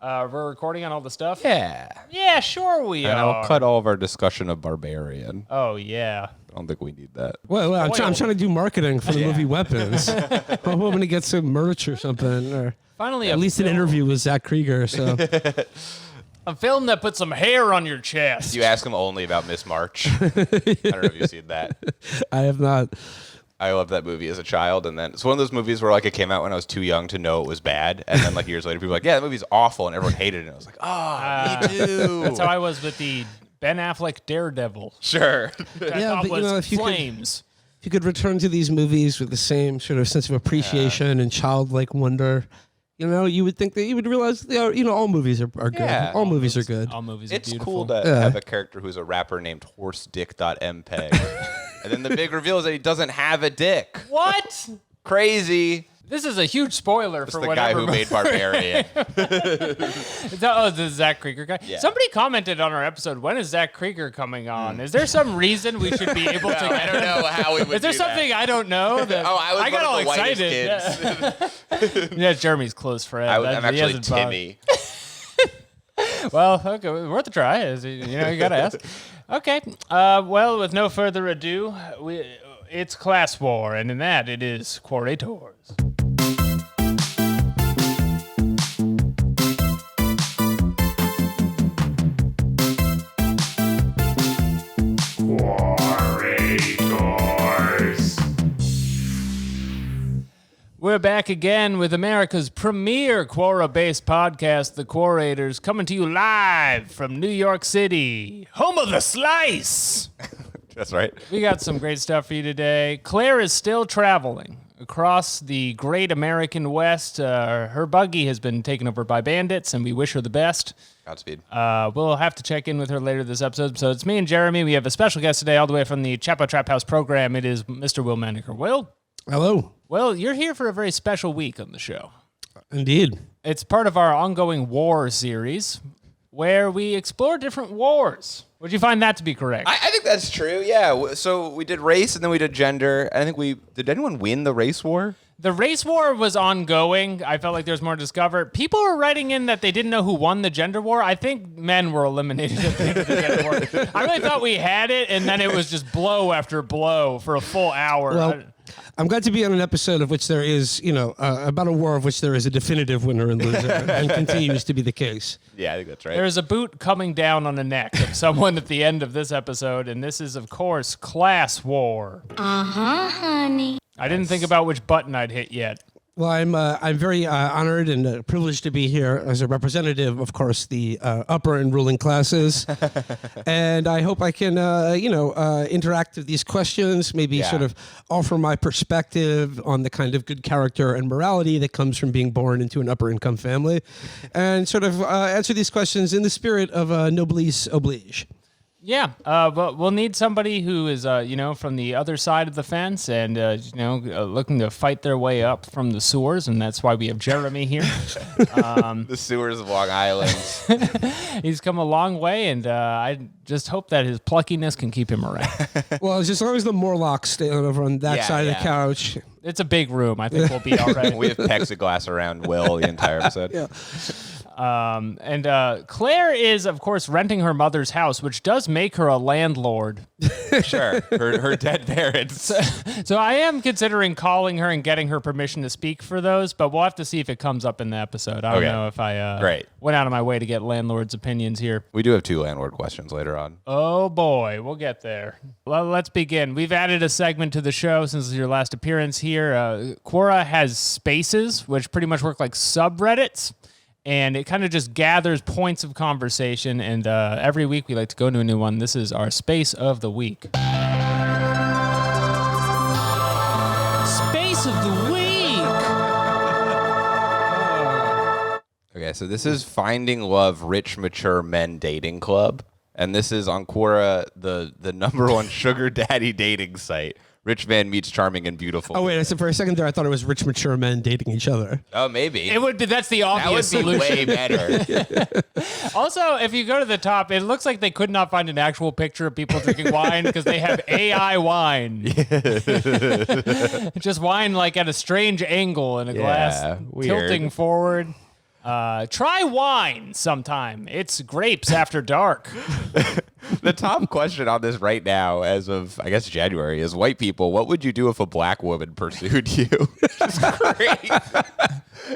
We're recording on all the stuff? Yeah. Yeah, sure we are. And I'll cut all of our discussion of Barbarian. Oh, yeah. I don't think we need that. Well, I'm trying to do marketing for the movie Weapons. I'm hoping to get some merch or something, or Finally, at least an interview with Zach Krieger. So a film that puts some hair on your chest. You ask him only about Miss March. I don't know if you've seen that. I have not. I loved that movie as a child, and then it's one of those movies where like it came out when I was too young to know it was bad, and then like years later, people were like, "Yeah, that movie's awful," and everyone hated it. And I was like, "Oh, me too." That's how I was with the Ben Affleck Daredevil. Sure. Yeah, but if you could return to these movies with the same sort of sense of appreciation and childlike wonder, you would think that you would realize, all movies are good. Yeah. All movies are good. All movies It's are beautiful. cool to have a character who's a rapper named HorseDick.mpeg. And then the big reveal is that he doesn't have a dick. What? Crazy. This is a huge spoiler It's for the whatever. guy who made Barbarian. The Zach Krieger guy. Yeah. Somebody commented on our episode, when is Zach Krieger coming on? Is there some reason we should be able to I don't know how we would Is there do something I don't know? That I got all one of the whitest excited. kids. Yeah, Jeremy's close friend. I'm He actually hasn't Timmy. Well, okay, worth a try. You gotta ask. Okay. Well, with no further ado, it's Class War, and in that it is Quorators. We're back again with America's premier Quora-based podcast, The Quorators, coming to you live from New York City, home of the slice. That's right. We got some great stuff for you today. Claire is still traveling across the great American West. Her buggy has been taken over by bandits, and we wish her the best. Godspeed. We'll have to check in with her later this episode. So it's me and Jeremy. We have a special guest today all the way from the Chapo Trap House program. It is Mr. Will Menaker. Will? Hello. Well, you're here for a very special week on the show. Indeed. It's part of our ongoing war series where we explore different wars. Would you find that to be correct? I think that's true, yeah. So we did race and then we did gender. I think did anyone win the race war? The race war was ongoing. I felt like there was more to discover. People were writing in that they didn't know who won the gender war. I think men were eliminated at the end of the gender war. I really thought we had it, and then it was just blow after blow for a full hour. Well, I'm glad to be on an episode of which there is, about a war of which there is a definitive winner and loser, and continues to be the case. Yeah, I think that's right. There's a boot coming down on the neck of someone at the end of this episode, and this is, of course, Class War. Honey. I didn't think about which button I'd hit yet. Well, I'm very honored and privileged to be here as a representative, of course, the upper and ruling classes, and I hope I can, interact with these questions, maybe sort of offer my perspective on the kind of good character and morality that comes from being born into an upper income family, and sort of answer these questions in the spirit of noblesse oblige. Yeah, but we'll need somebody who is, from the other side of the fence and, looking to fight their way up from the sewers, and that's why we have Jeremy here. The sewers of Long Island. He's come a long way, and I just hope that his pluckiness can keep him around. Well, as long as the Morlocks stay over on that side of the couch. It's a big room. I think we'll be all right. We have plexiglass around Will the entire episode. Yeah. And Claire is, of course, renting her mother's house, which does make her a landlord. Sure. Her dead parents. So I am considering calling her and getting her permission to speak for those, but we'll have to see if it comes up in the episode. I don't know if I went out of my way to get landlord's opinions here. We do have 2 landlord questions later on. Oh, boy. We'll get there. Well, let's begin. We've added a segment to the show since your last appearance here. Quora has spaces, which pretty much work like subreddits. And it kind of just gathers points of conversation. And every week we like to go to a new one. This is our Space of the Week. Space of the Week! Okay, so this is Finding Love Rich Mature Men Dating Club. And this is on Quora, the number 1 sugar daddy dating site. Rich man meets charming and beautiful. Oh, wait, for a second there, I thought it was rich, mature men dating each other. Oh, maybe. It would be, that's the obvious That would be solution. way better. Also, if you go to the top, it looks like they could not find an actual picture of people drinking wine because they have AI wine. Just wine like at a strange angle in a glass, weird. tilting forward. Try wine sometime. It's grapes after dark. The top question on this right now, as of, I guess, January, is white people, what would you do if a black woman pursued you? Which is great.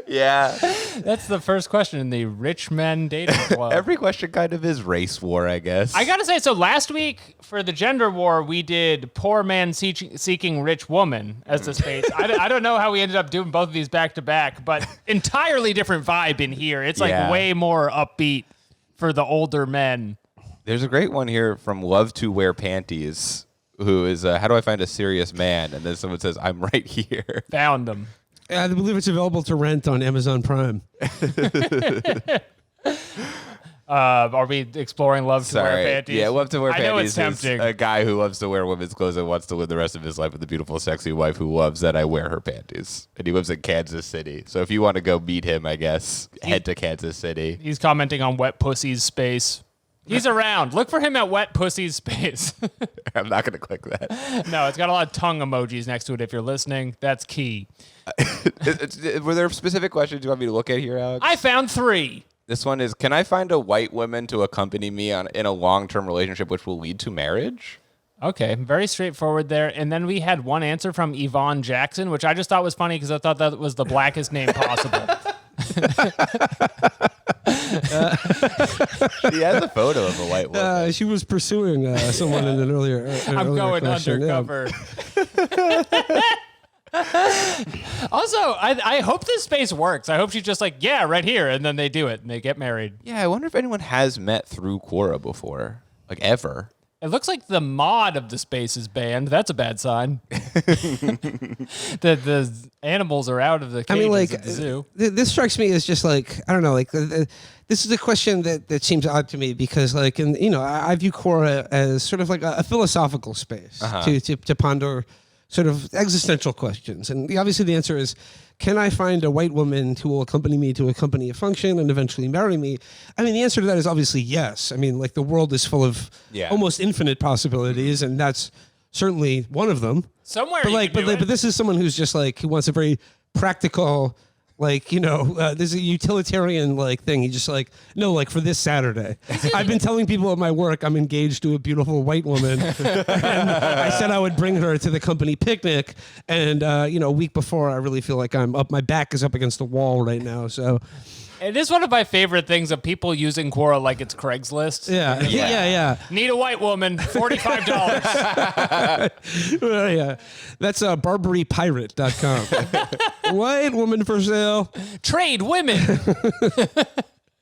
Yeah. That's the first question in the Rich Men Dating Club. Every question kind of is race war, I guess. I gotta say, so last week for the gender war, we did poor man seeking rich woman as the space. I don't know how we ended up doing both of these back to back, but entirely different vibe in here. It's like way more upbeat for the older men. There's a great one here from Love to Wear Panties, who is, how do I find a serious man? And then someone says, I'm right here. Found them. I believe it's available to rent on Amazon Prime. Are we exploring Love to Wear Panties? Yeah, Love to Wear Panties I know it's tempting. is a guy who loves to wear women's clothes and wants to live the rest of his life with a beautiful, sexy wife who loves that I wear her panties. And he lives in Kansas City. So if you want to go meet him, I guess, head to Kansas City. He's commenting on Wet Pussy's space. He's around. Look for him at Wet Pussy's space. I'm not going to click that. No, it's got a lot of tongue emojis next to it. If you're listening, that's key. Were there specific questions you want me to look at here, Alex? I found 3. This one is, can I find a white woman to accompany me in a long-term relationship which will lead to marriage? Okay, very straightforward there. And then we had one answer from Yvonne Jackson, which I just thought was funny because I thought that was the blackest name possible. She has a photo of a white woman. She was pursuing someone in an earlier. I'm going question, undercover. Also, I hope this space works. I hope she's just like, yeah, right here. And then they do it and they get married. Yeah, I wonder if anyone has met through Quora before. Like, ever. It looks like the mod of the space is banned. That's a bad sign. the animals are out of the cages at the zoo. This strikes me as just like, I don't know, like this is a question that seems odd to me because like, I view Quora as sort of like a philosophical space to ponder sort of existential questions. And obviously the answer is, can I find a white woman who will accompany me to a company function and eventually marry me? I mean, the answer to that is obviously yes. I mean, like the world is full of almost infinite possibilities, and that's certainly one of them. Somewhere, but this is someone who's just like, who wants a very practical, like, there's a utilitarian like thing. He just like, no, like for this Saturday, I've been telling people at my work I'm engaged to a beautiful white woman. And I said I would bring her to the company picnic. And, a week before, I really feel like my back is up against the wall right now. So it is one of my favorite things of people using Quora like it's Craigslist. Yeah. Need a white woman, $45. Yeah. That's barbarypirate.com. White woman for sale. Trade women.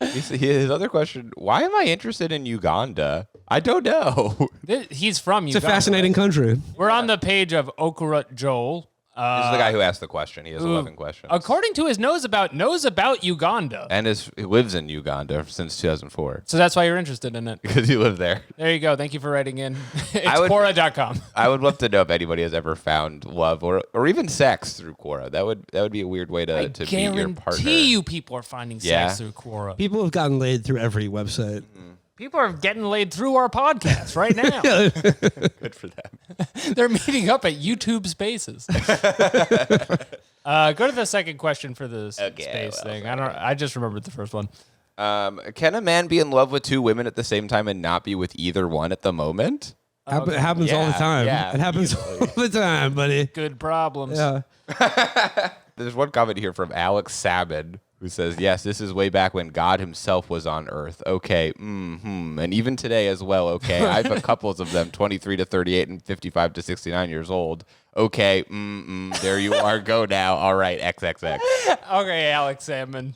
His other question, why am I interested in Uganda? I don't know. He's from Uganda. It's a fascinating country. We're on the page of Okura Joel. This is the guy who asked the question. He has 11 questions. According to his knows about Uganda. And he lives in Uganda since 2004. So that's why you're interested in it. Because you live there. There you go. Thank you for writing in. It's Quora.com. I would love to know if anybody has ever found love or even sex through Quora. That would be a weird way to meet your partner. I guarantee you people are finding sex through Quora. People have gotten laid through every website. Mm-hmm. People are getting laid through our podcast right now. Good for them. They're meeting up at YouTube Spaces. Go to the second question for the space thing. I just remembered the first one. Can a man be in love with 2 women at the same time and not be with either one at the moment? It happens all the time. Yeah, it happens all the time, buddy. Good problems. Yeah. There's one comment here from Alex Sabin, who says, yes, this is way back when God himself was on earth. Okay, and even today as well, okay. I've had couples of them, 23 to 38 and 55 to 69 years old. Okay, there you are. Go now. All right, XXX. Okay, Alex Salmon.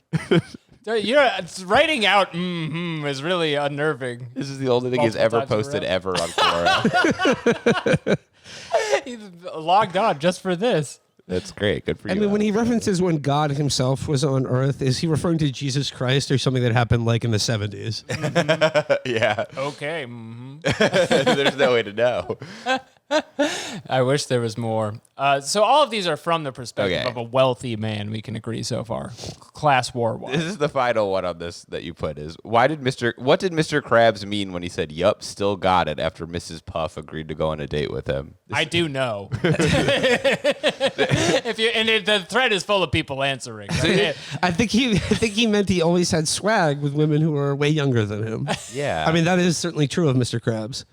Writing out is really unnerving. This is the only thing he's ever posted ever on Quora. He's logged on just for this. That's great. Good for you. I mean, when he references when God himself was on earth, is he referring to Jesus Christ or something that happened like in the 70s? Yeah. Okay. There's no way to know. I wish there was more. So all of these are from the perspective Okay. of a wealthy man. We can agree so far. Class war wise. This is the final one on this that you put is what did Mr. Krabs mean when he said, "Yup, still got it," after Mrs. Puff agreed to go on a date with him? I do know. The thread is full of people answering. Right? I think he meant he always had swag with women who were way younger than him. Yeah. I mean, that is certainly true of Mr. Krabs.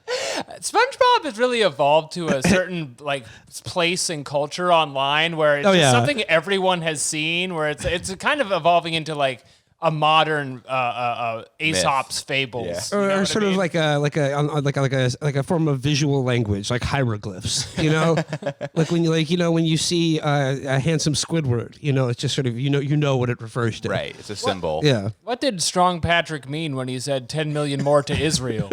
SpongeBob has really evolved to a certain like place and culture online where it's Oh, just yeah. something everyone has seen. Where it's kind of evolving into like a modern Aesop's fables. Yeah. You know Or what sort I of mean? like a form of visual language, like hieroglyphs. You know, like when you see a handsome Squidward. You know, it's just sort of you know what it refers to. Right. It's a symbol. Yeah. What did Strong Patrick mean when he said 10 million more to Israel?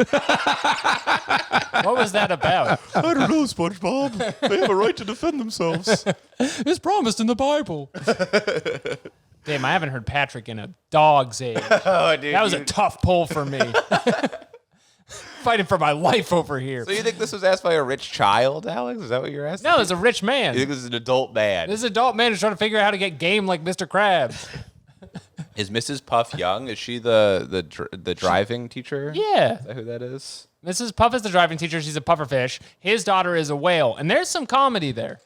What was that about? I don't know, SpongeBob. They have a right to defend themselves. It's promised in the Bible. Damn, I haven't heard Patrick in a dog's age. Oh, dude. That was a tough pull for me. Fighting for my life over here. So you think this was asked by a rich child, Alex? Is that what you're asking? No, it's a rich man. You think this is an adult man? This is an adult man who's trying to figure out how to get game like Mr. Krabs. Is Mrs. Puff young? Is she the driving teacher? Yeah. Is that who that is? Mrs. Puff is the driving teacher. She's a pufferfish. His daughter is a whale. And there's some comedy there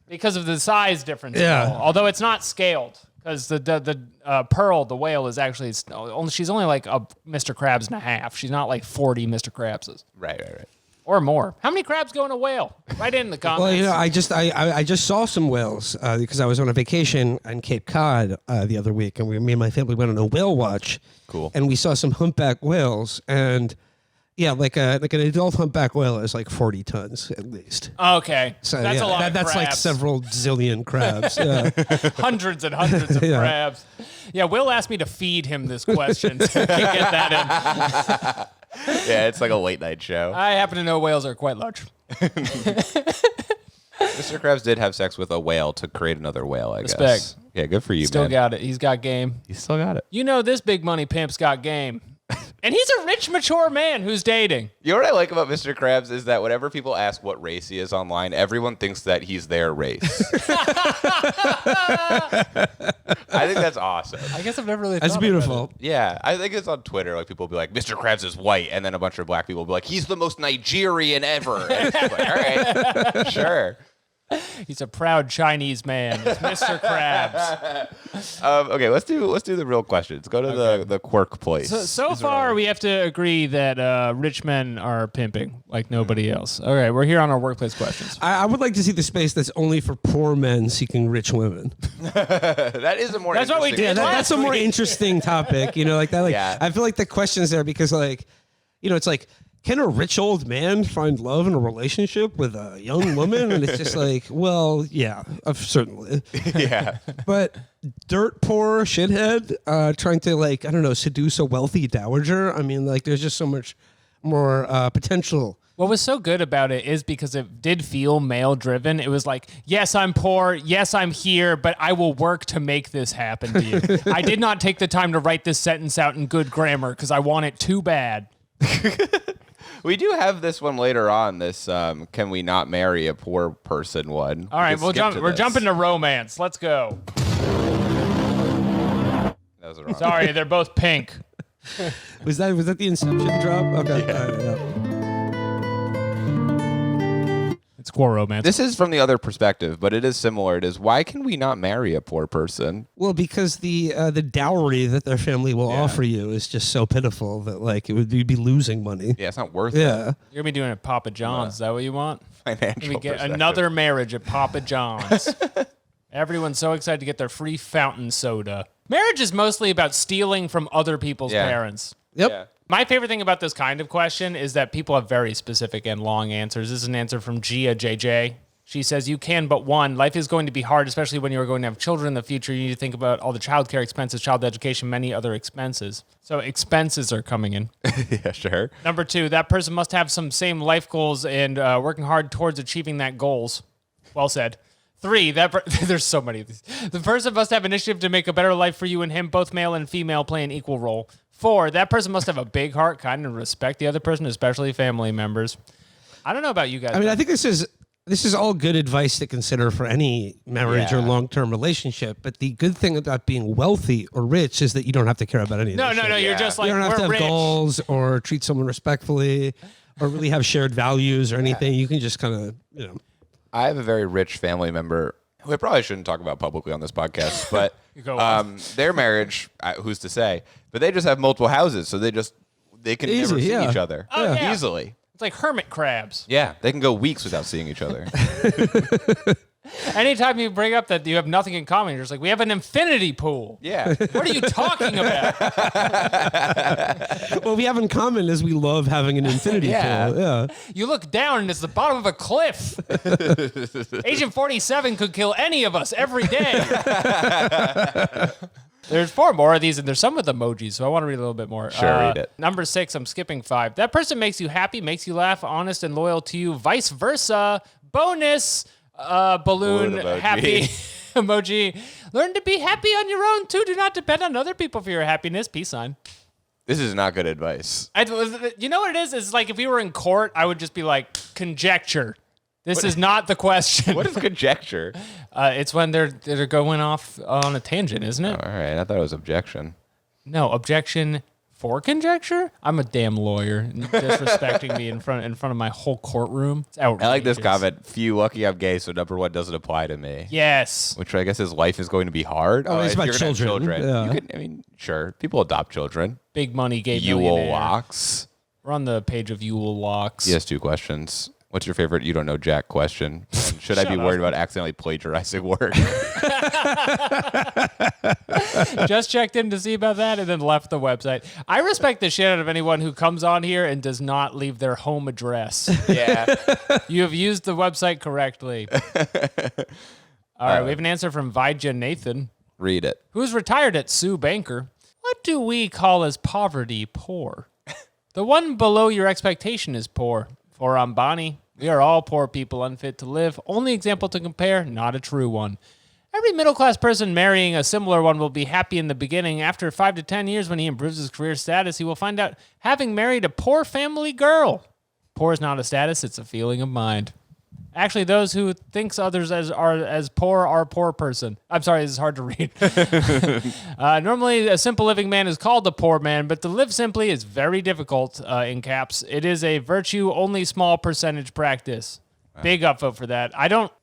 because of the size difference. Yeah. Although it's not scaled. Because the Pearl, the whale, is actually she's only like a Mr. Krabs and a half. She's not like 40 Mr. Krabses Right. or more. How many crabs go in a whale? Write it in the comments. Well, you know, I just saw some whales because I was on a vacation on Cape Cod the other week, and me and my family went on a whale watch. Cool. And we saw some humpback whales, and yeah, like an adult humpback whale is like 40 tons at least. Okay, So that's yeah, a lot. Of that's like crabs. several zillion crabs. Yeah. Hundreds and hundreds of Yeah. crabs. Yeah, Will asked me to feed him this question. So get that in. Yeah, it's like a late night show. I happen to know whales are quite large. Mr. Krabs did have sex with a whale to create another whale, I Respect. guess. Yeah, good for you, Still man. got it. He's got game. You still got it. You know this big money pimp's got game. And he's a rich, mature man who's dating. You know what I like about Mr. Krabs is that whenever people ask what race he is online, everyone thinks that he's their race. I think that's awesome. I guess I've never really That's thought beautiful. about Yeah, I think it's on Twitter. Like people will be like, "Mr. Krabs is white," and then a bunch of black people will be like, "He's the most Nigerian ever." And it's like, all right, sure. it. He's a proud Chinese man. It's Mr. Krabs. Okay, let's do the real questions. Go to the quirk place. So far, we have to agree that rich men are pimping like nobody else. All right, we're here on our workplace questions. I would like to see the space that's only for poor men seeking rich women. That is a more. That's what we interesting- did. That's a more interesting topic, you know, like that. Like, Yeah. I feel like the question's there because, like, you know, it's like, can a rich old man find love in a relationship with a young woman? And it's just like, well, yeah, certainly. Yeah. But dirt poor shithead trying to, like, I don't know, seduce a wealthy dowager. I mean, like, there's just so much more potential. What was so good about it is because it did feel male driven. It was like, yes, I'm poor. Yes, I'm here, but I will work to make this happen to you. I did not take the time to write this sentence out in good grammar because I want it too bad. We do have this one later on. This can we not marry a poor person one? All right, We can skip to we're this. jumping to romance. Let's go. That was wrong. Sorry, they're both pink. Was that the Inception drop? Okay. Yeah. All right, yeah. It's core romance. This is from the other perspective, but it is similar. It is why can we not marry a poor person? Well, because the dowry that their family will Yeah. offer you is just so pitiful that, like, you'd be losing money. Yeah, it's not worth Yeah. You're gonna be doing it at Papa John's. Is that what you want? it. Financial. We get perspective. another marriage at Papa John's. Everyone's so excited to get their free fountain soda. Marriage is mostly about stealing from other people's Yeah. parents. Yep. Yeah. My favorite thing about this kind of question is that people have very specific and long answers. This is an answer from Gia JJ. She says, you can but one. Life is going to be hard, especially when you are going to have children in the future. You need to think about all the childcare expenses, child education, many other expenses. So expenses are coming in. Yeah, sure. Number two, that person must have some same life goals and working hard towards achieving that goals. Well said. Three, there's so many of these. The person must have initiative to make a better life for you and him. Both male and female play an equal role. Four, that person must have a big heart, kind and respect the other person, especially family members. I don't know about you guys. I mean, I think this is all good advice to consider for any marriage or Yeah. long-term relationship. But the good thing about being wealthy or rich is that you don't have to care about any of no, this shit. you're just like, You don't have to we're have rich. goals or treat someone respectfully or really have shared values or anything. You can just kind of, I have a very rich family member who I probably shouldn't talk about publicly on this podcast, but Go on. their marriage, who's to say? But they just have multiple houses, so they can Easy, never see yeah. each other Oh, yeah. easily. It's like hermit crabs. Yeah, they can go weeks without seeing each other. Anytime you bring up that you have nothing in common, you're just like, we have an infinity pool. Yeah. What are you talking about? what we have in common is we love having an infinity Yeah. pool. Yeah. You look down and it's the bottom of a cliff. Agent 47 could kill any of us every day. There's 4 more of these, and there's some with emojis, so I want to read a little bit more. Sure, read it. Number 6, I'm skipping 5. That person makes you happy, makes you laugh, honest and loyal to you, vice versa. Bonus, balloon, Balloon emoji. happy emoji. Learn to be happy on your own, too. Do not depend on other people for your happiness. Peace sign. This is not good advice. You know what it is? It's like if we were in court, I would just be like, conjecture. This is not the question. What is conjecture? It's when they're going off on a tangent, isn't it? All right, I thought it was objection. No, objection for conjecture? I'm a damn lawyer. Disrespecting me in front of my whole courtroom. It's outrageous. I like this comment. Few lucky I'm gay, so number 1 doesn't apply to me. Yes. Which I guess his life is going to be hard. Oh, it's if about you're gonna have children. Yeah. You can, I mean, sure, people adopt children. Big money gay Yule millionaire. locks. We're on the page of Yule locks. He has 2 questions. What's your favorite you don't know Jack question? And should I be Shut worried up. about accidentally plagiarizing work? Just checked in to see about that and then left the website. I respect the shit out of anyone who comes on here and does not leave their home address. Yeah. You have used the website correctly. All right, we have an answer from Vijay Nathan, Read it. who's retired at Sue Banker. What do we call as poverty poor? The one below your expectation is poor. For Ambani, we are all poor people unfit to live. Only example to compare, not a true one. Every middle-class person marrying a similar one will be happy in the beginning. After 5 to 10 years, when he improves his career status, he will find out having married a poor family girl. Poor is not a status, it's a feeling of mind. Actually, those who thinks others as poor are a poor person. I'm sorry, this is hard to read. Normally, a simple living man is called a poor man, but to live simply is very difficult, in caps. It is a virtue only small percentage practice. Big upvote for that.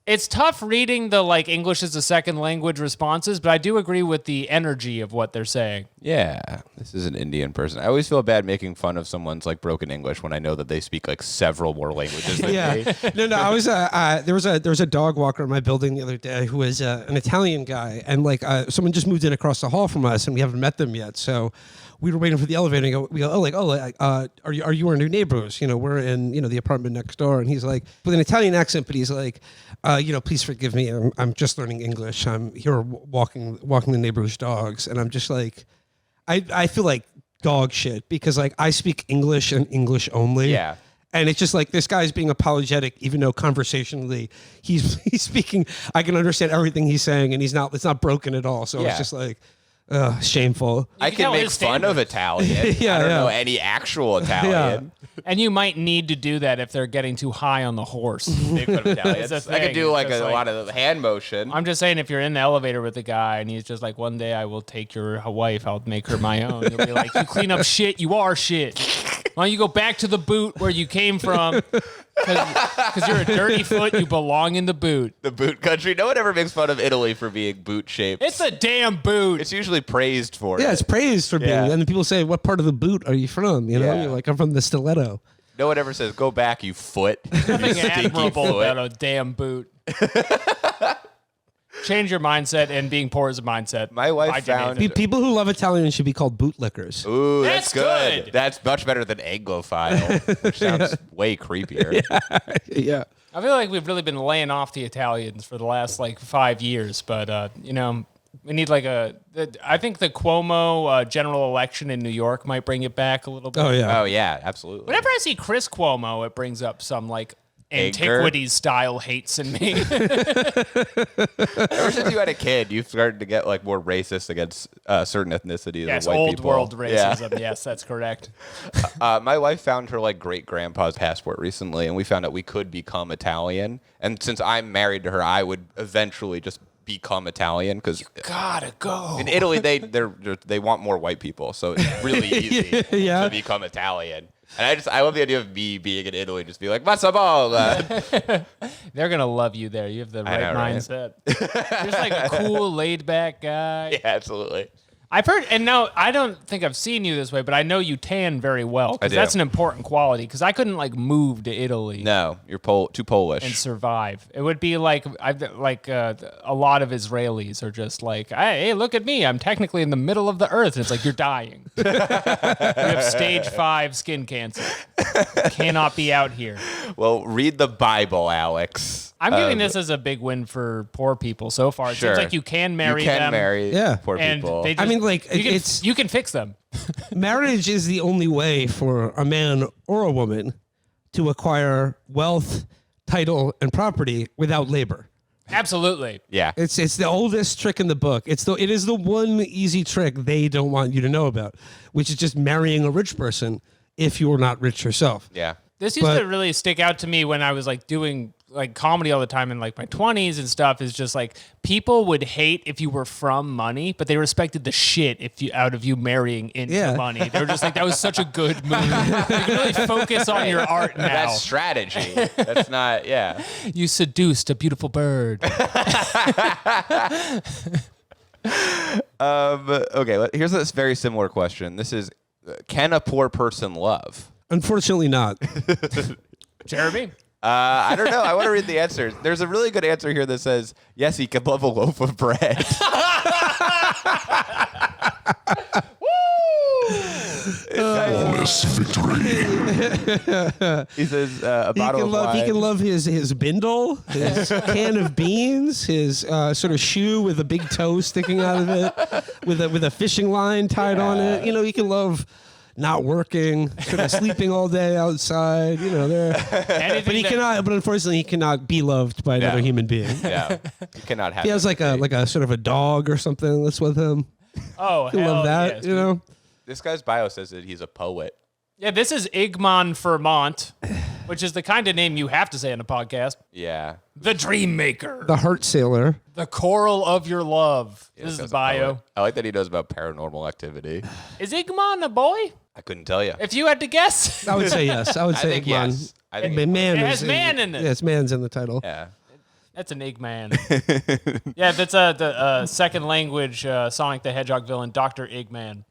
It's tough reading the English as a second language responses, but I do agree with the energy of what they're saying. Yeah. This is an Indian person. I always feel bad making fun of someone's broken English when I know that they speak several more languages than me. No. I was there was a dog walker in my building the other day who was an Italian guy, and someone just moved in across the hall from us, and we haven't met them yet. So we were waiting for the elevator. And we go, are you our new neighbors? We're in the apartment next door. And he's like, with an Italian accent, but he's like, please forgive me. I'm just learning English. I'm here walking the neighbor's dogs, and I'm just like, I feel like dog shit because I speak English and English only. Yeah. And it's just this guy's being apologetic, even though conversationally he's speaking. I can understand everything he's saying, and it's not broken at all. So Yeah. it's just shameful. I can can tell make his fun of standards. Italian. Yeah, I don't yeah. know any actual Italian. And you might need to do that if they're getting too high on the horse. Make fun of Italians. That's the I could thing. do It's just a lot of hand motion. I'm just saying, if you're in the elevator with a guy and he's just like, one day I will take your wife, I'll make her my own. You'll be like, you clean up shit, you are shit. Why don't you go back to the boot where you came from? Because you're a dirty foot, you belong in the boot. The boot country. No one ever makes fun of Italy for being boot shaped. It's a damn boot. It's usually praised for Yeah, it. it's praised for being. Yeah. And then people say, "What part of the boot are you from?" Yeah. You're like, "I'm from the stiletto." No one ever says, "Go back, you foot." You Nothing stinky admirable foot. about a damn boot. Change your mindset, and being poor is a mindset. My wife By Jim found- Nathan. People who love Italian should be called bootlickers. Ooh, that's That's good. good. That's much better than Anglophile, which sounds way creepier. Yeah. I feel like we've really been laying off the Italians for the last 5 years, but we need I think the Cuomo general election in New York might bring it back a little bit. Oh yeah. Oh yeah, absolutely. Whenever I see Chris Cuomo, it brings up some antiquities style hates in me. Ever since you had a kid, you've started to get like more racist against certain ethnicities. Yes, of white old people. world racism. Yes, that's correct. My wife found her like great grandpa's passport recently, and we found out we could become Italian. And since I'm married to her, I would eventually just become Italian because Gotta go. in Italy they want more white people, so it's really easy to become Italian. And I love the idea of me being in Italy, just be like, "Mazzabola." They're gonna love you there. You have the right know, right? mindset. You're just like a cool, laid back guy. Yeah, absolutely. I've heard, and now I don't think I've seen you this way, but I know you tan very well. I Because do. that's an important quality. Because I couldn't like move to Italy No, you're too Polish. and survive. It would be like a lot of Israelis are just like, hey, look at me. I'm technically in the middle of the earth. And it's like, you're dying. You have stage 5 skin cancer. You cannot be out here. Well, read the Bible, Alex. I'm giving this as a big win for poor people so far. It Sure. seems like you can marry You can them. marry poor And people. they just, I mean, like, you can fix them. Marriage is the only way for a man or a woman to acquire wealth, title, and property without labor. Absolutely. yeah. It's the oldest trick in the book. It is the one easy trick they don't want you to know about, which is just marrying a rich person if you're not rich yourself. Yeah. This used to really stick out to me when I was like doing like comedy all the time in like my 20s and stuff. Is just like people would hate if you were from money, but they respected the shit out of you marrying into money. They were just like, that was such a good move. You can really focus on your art now. That's strategy. That's not, yeah. You seduced a beautiful bird. Okay, here's this very similar question. This is, can a poor person love? Unfortunately, not. Jeremy? I don't know. I want to read the answers. There's a really good answer here that says, yes, he can love a loaf of bread. Flawless victory. He says a bottle of wine. He can love his bindle, his can of beans, his sort of shoe with a big toe sticking out of it, with a fishing line tied on it. You know, he can love not working, sort of sleeping all day outside. You know, but he cannot. But unfortunately, he cannot be loved by another human being. Yeah, you cannot have. He has like a sort of a dog or something that's with him. Oh, You love that, yes, you know. This guy's bio says that he's a poet. Yeah, this is Igman Vermont, which is the kind of name you have to say on a podcast. Yeah. The Dream Maker. The Heart Sailor. The Coral of Your Love. Yeah, This is guy's the a bio. poet. I like that he knows about paranormal activity. Is Igman a boy? I couldn't tell you. If you had to guess. I would say yes. I would say think Igman. yes. I think Man It has is man in it. Yes, man's in the title. Yeah. That's an Eggman. Yeah, that's the second language Sonic the Hedgehog villain, Dr. Eggman.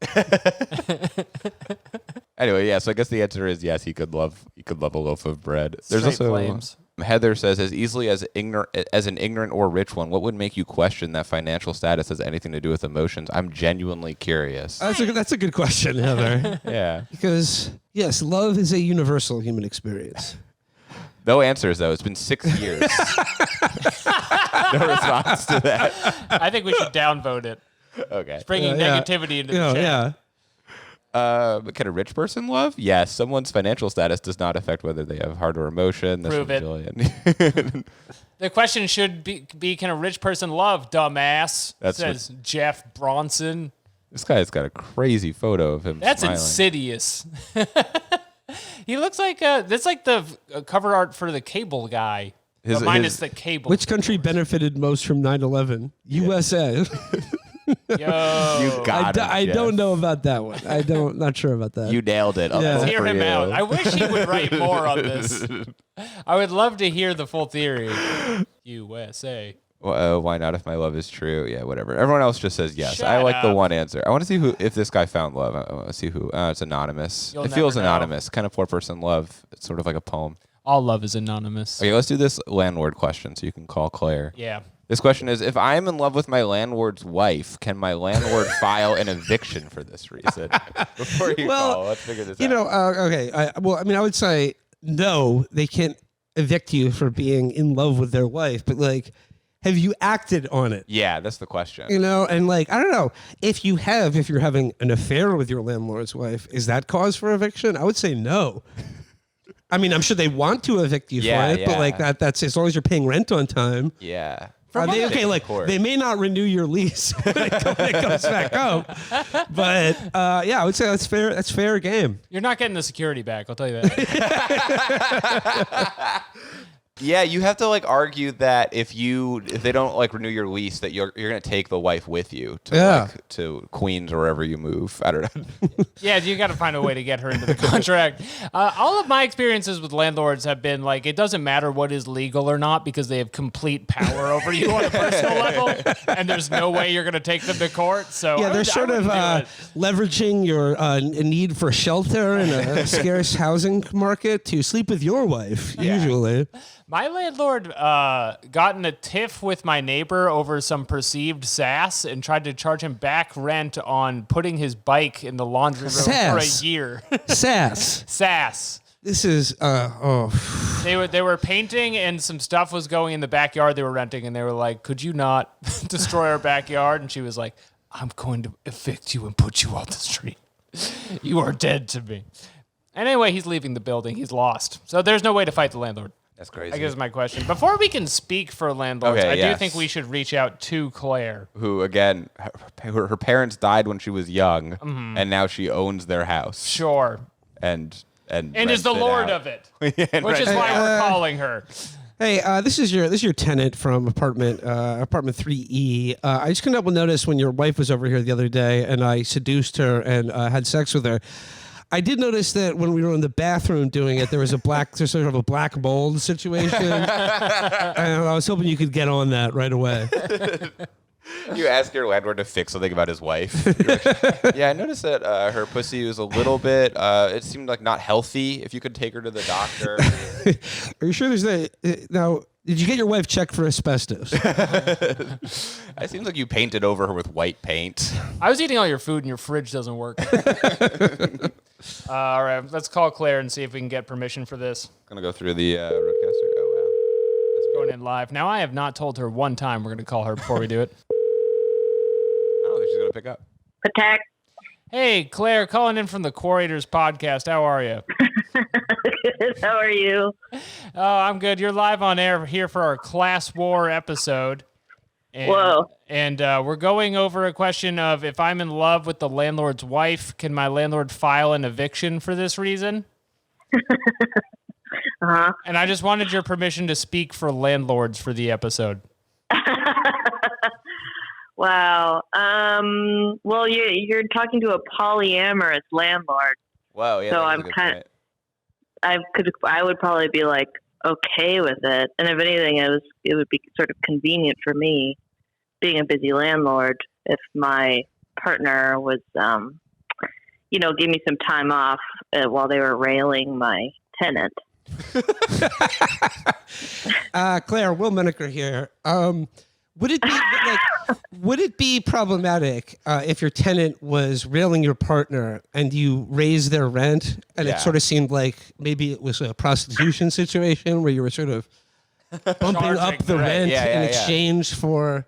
Anyway, yeah. So I guess the answer is yes. He could love a loaf of bread. There's Straight also flames. Heather says, as easily as an ignorant or rich one, what would make you question that financial status has anything to do with emotions? I'm genuinely curious. That's a good question, Heather. Yeah. Because yes, love is a universal human experience. No answers though. It's been 6 years. No response to that. I think we should downvote it. Okay. Bringing negativity into the chat. Yeah. Can a rich person love? Yes. Someone's financial status does not affect whether they have heart or emotion. That's Prove from it. Jillian. The question should be can a rich person love, dumbass? That's Says Jeff Bronson. This guy's got a crazy photo of him That's smiling. insidious. He looks like that's like the cover art for the Cable Guy. His- But minus his- the cable. Which country benefited most from 9/11? USA. Yo, You got it. I Jeff. don't know about that one. Not sure about that. You nailed it. Yeah. Let's hear him out. I wish he would write more on this. I would love to hear the full theory. USA. Well, why not if my love is true? Yeah, whatever. Everyone else just says yes. Shut I like the up. one answer. I want to see if this guy found love. I want to see who. It's anonymous. You'll It feels never know. anonymous. Kind of poor person love. It's sort of like a poem. All love is anonymous. Okay, let's do this landlord question so you can call Claire. Yeah. This question is, if I am in love with my landlord's wife, can my landlord file an eviction for this reason? Before you Well, call, let's figure this You out. know, okay. I would say no, they can't evict you for being in love with their wife, but like, have you acted on it? Yeah, that's the question. You know, and like, I don't know, if you're having an affair with your landlord's wife, is that cause for eviction? I would say no. I mean, I'm sure they want to evict you Yeah, for it, but like yeah. that's as long as you're paying rent on time. Yeah. Are they okay? Like they may not renew your lease when it comes back up, but yeah, I would say that's fair. That's fair game. You're not getting the security back. I'll tell you that. Yeah, you have to like argue that if they don't like renew your lease, that you're gonna take the wife with you to to Queens or wherever you move. I don't know. Yeah, you got to find a way to get her into the contract. All of my experiences with landlords have been like it doesn't matter what is legal or not because they have complete power over you on a personal level, and there's no way you're gonna take them to court. So Yeah, they're sort of leveraging your need for shelter in a scarce housing market to sleep with your wife. Usually. My landlord got in a tiff with my neighbor over some perceived sass and tried to charge him back rent on putting his bike in the laundry room for a year. Sass. This is They were painting and some stuff was going in the backyard they were renting and they were like, "Could you not destroy our backyard?" And she was like, "I'm going to evict you and put you on the street. You are dead to me." And anyway, he's leaving the building. He's lost. So there's no way to fight the landlord. That's crazy. I guess is my question. Before we can speak for landlords, I do think we should reach out to Claire. Who, again, her parents died when she was young, and now she owns their house. Sure. And is the lord of it, which is why we're calling her. Hey, this is your tenant from apartment 3E. I just couldn't help but notice when your wife was over here the other day, and I seduced her and had sex with her. I did notice that when we were in the bathroom doing it, there's sort of a black mold situation. And I was hoping you could get on that right away. You ask your landlord to fix something about his wife. Yeah, I noticed that her pussy was a little bit, it seemed like not healthy. If you could take her to the doctor. Are you sure there's now, did you get your wife checked for asbestos? It seems like you painted over her with white paint. I was eating all your food and your fridge doesn't work. All right, let's call Claire and see if we can get permission for this. Gonna go through the roadcaster. Oh, wow. It's going in live. Now, I have not told her one time we're going to call her before we do it. Oh, she's gonna pick up. Attack. Hey, Claire, calling in from the Quorators podcast. How are you? Good. How are you? Oh, I'm good. You're live on air here for our class war episode. And, Whoa. And we're going over a question of if I'm in love with the landlord's wife, can my landlord file an eviction for this reason? Uh-huh. And I just wanted your permission to speak for landlords for the episode. Wow. Well, you're talking to a polyamorous landlord. Wow, yeah. So that's a I'm good kind point. I would probably be like okay with it, and if anything, it would be sort of convenient for me, being a busy landlord, if my partner was, give me some time off while they were railing my tenant. Claire, Will Menaker here. Would it be problematic if your tenant was railing your partner and you raised their rent and it sort of seemed like maybe it was a prostitution situation where you were sort of bumping up the rent in exchange for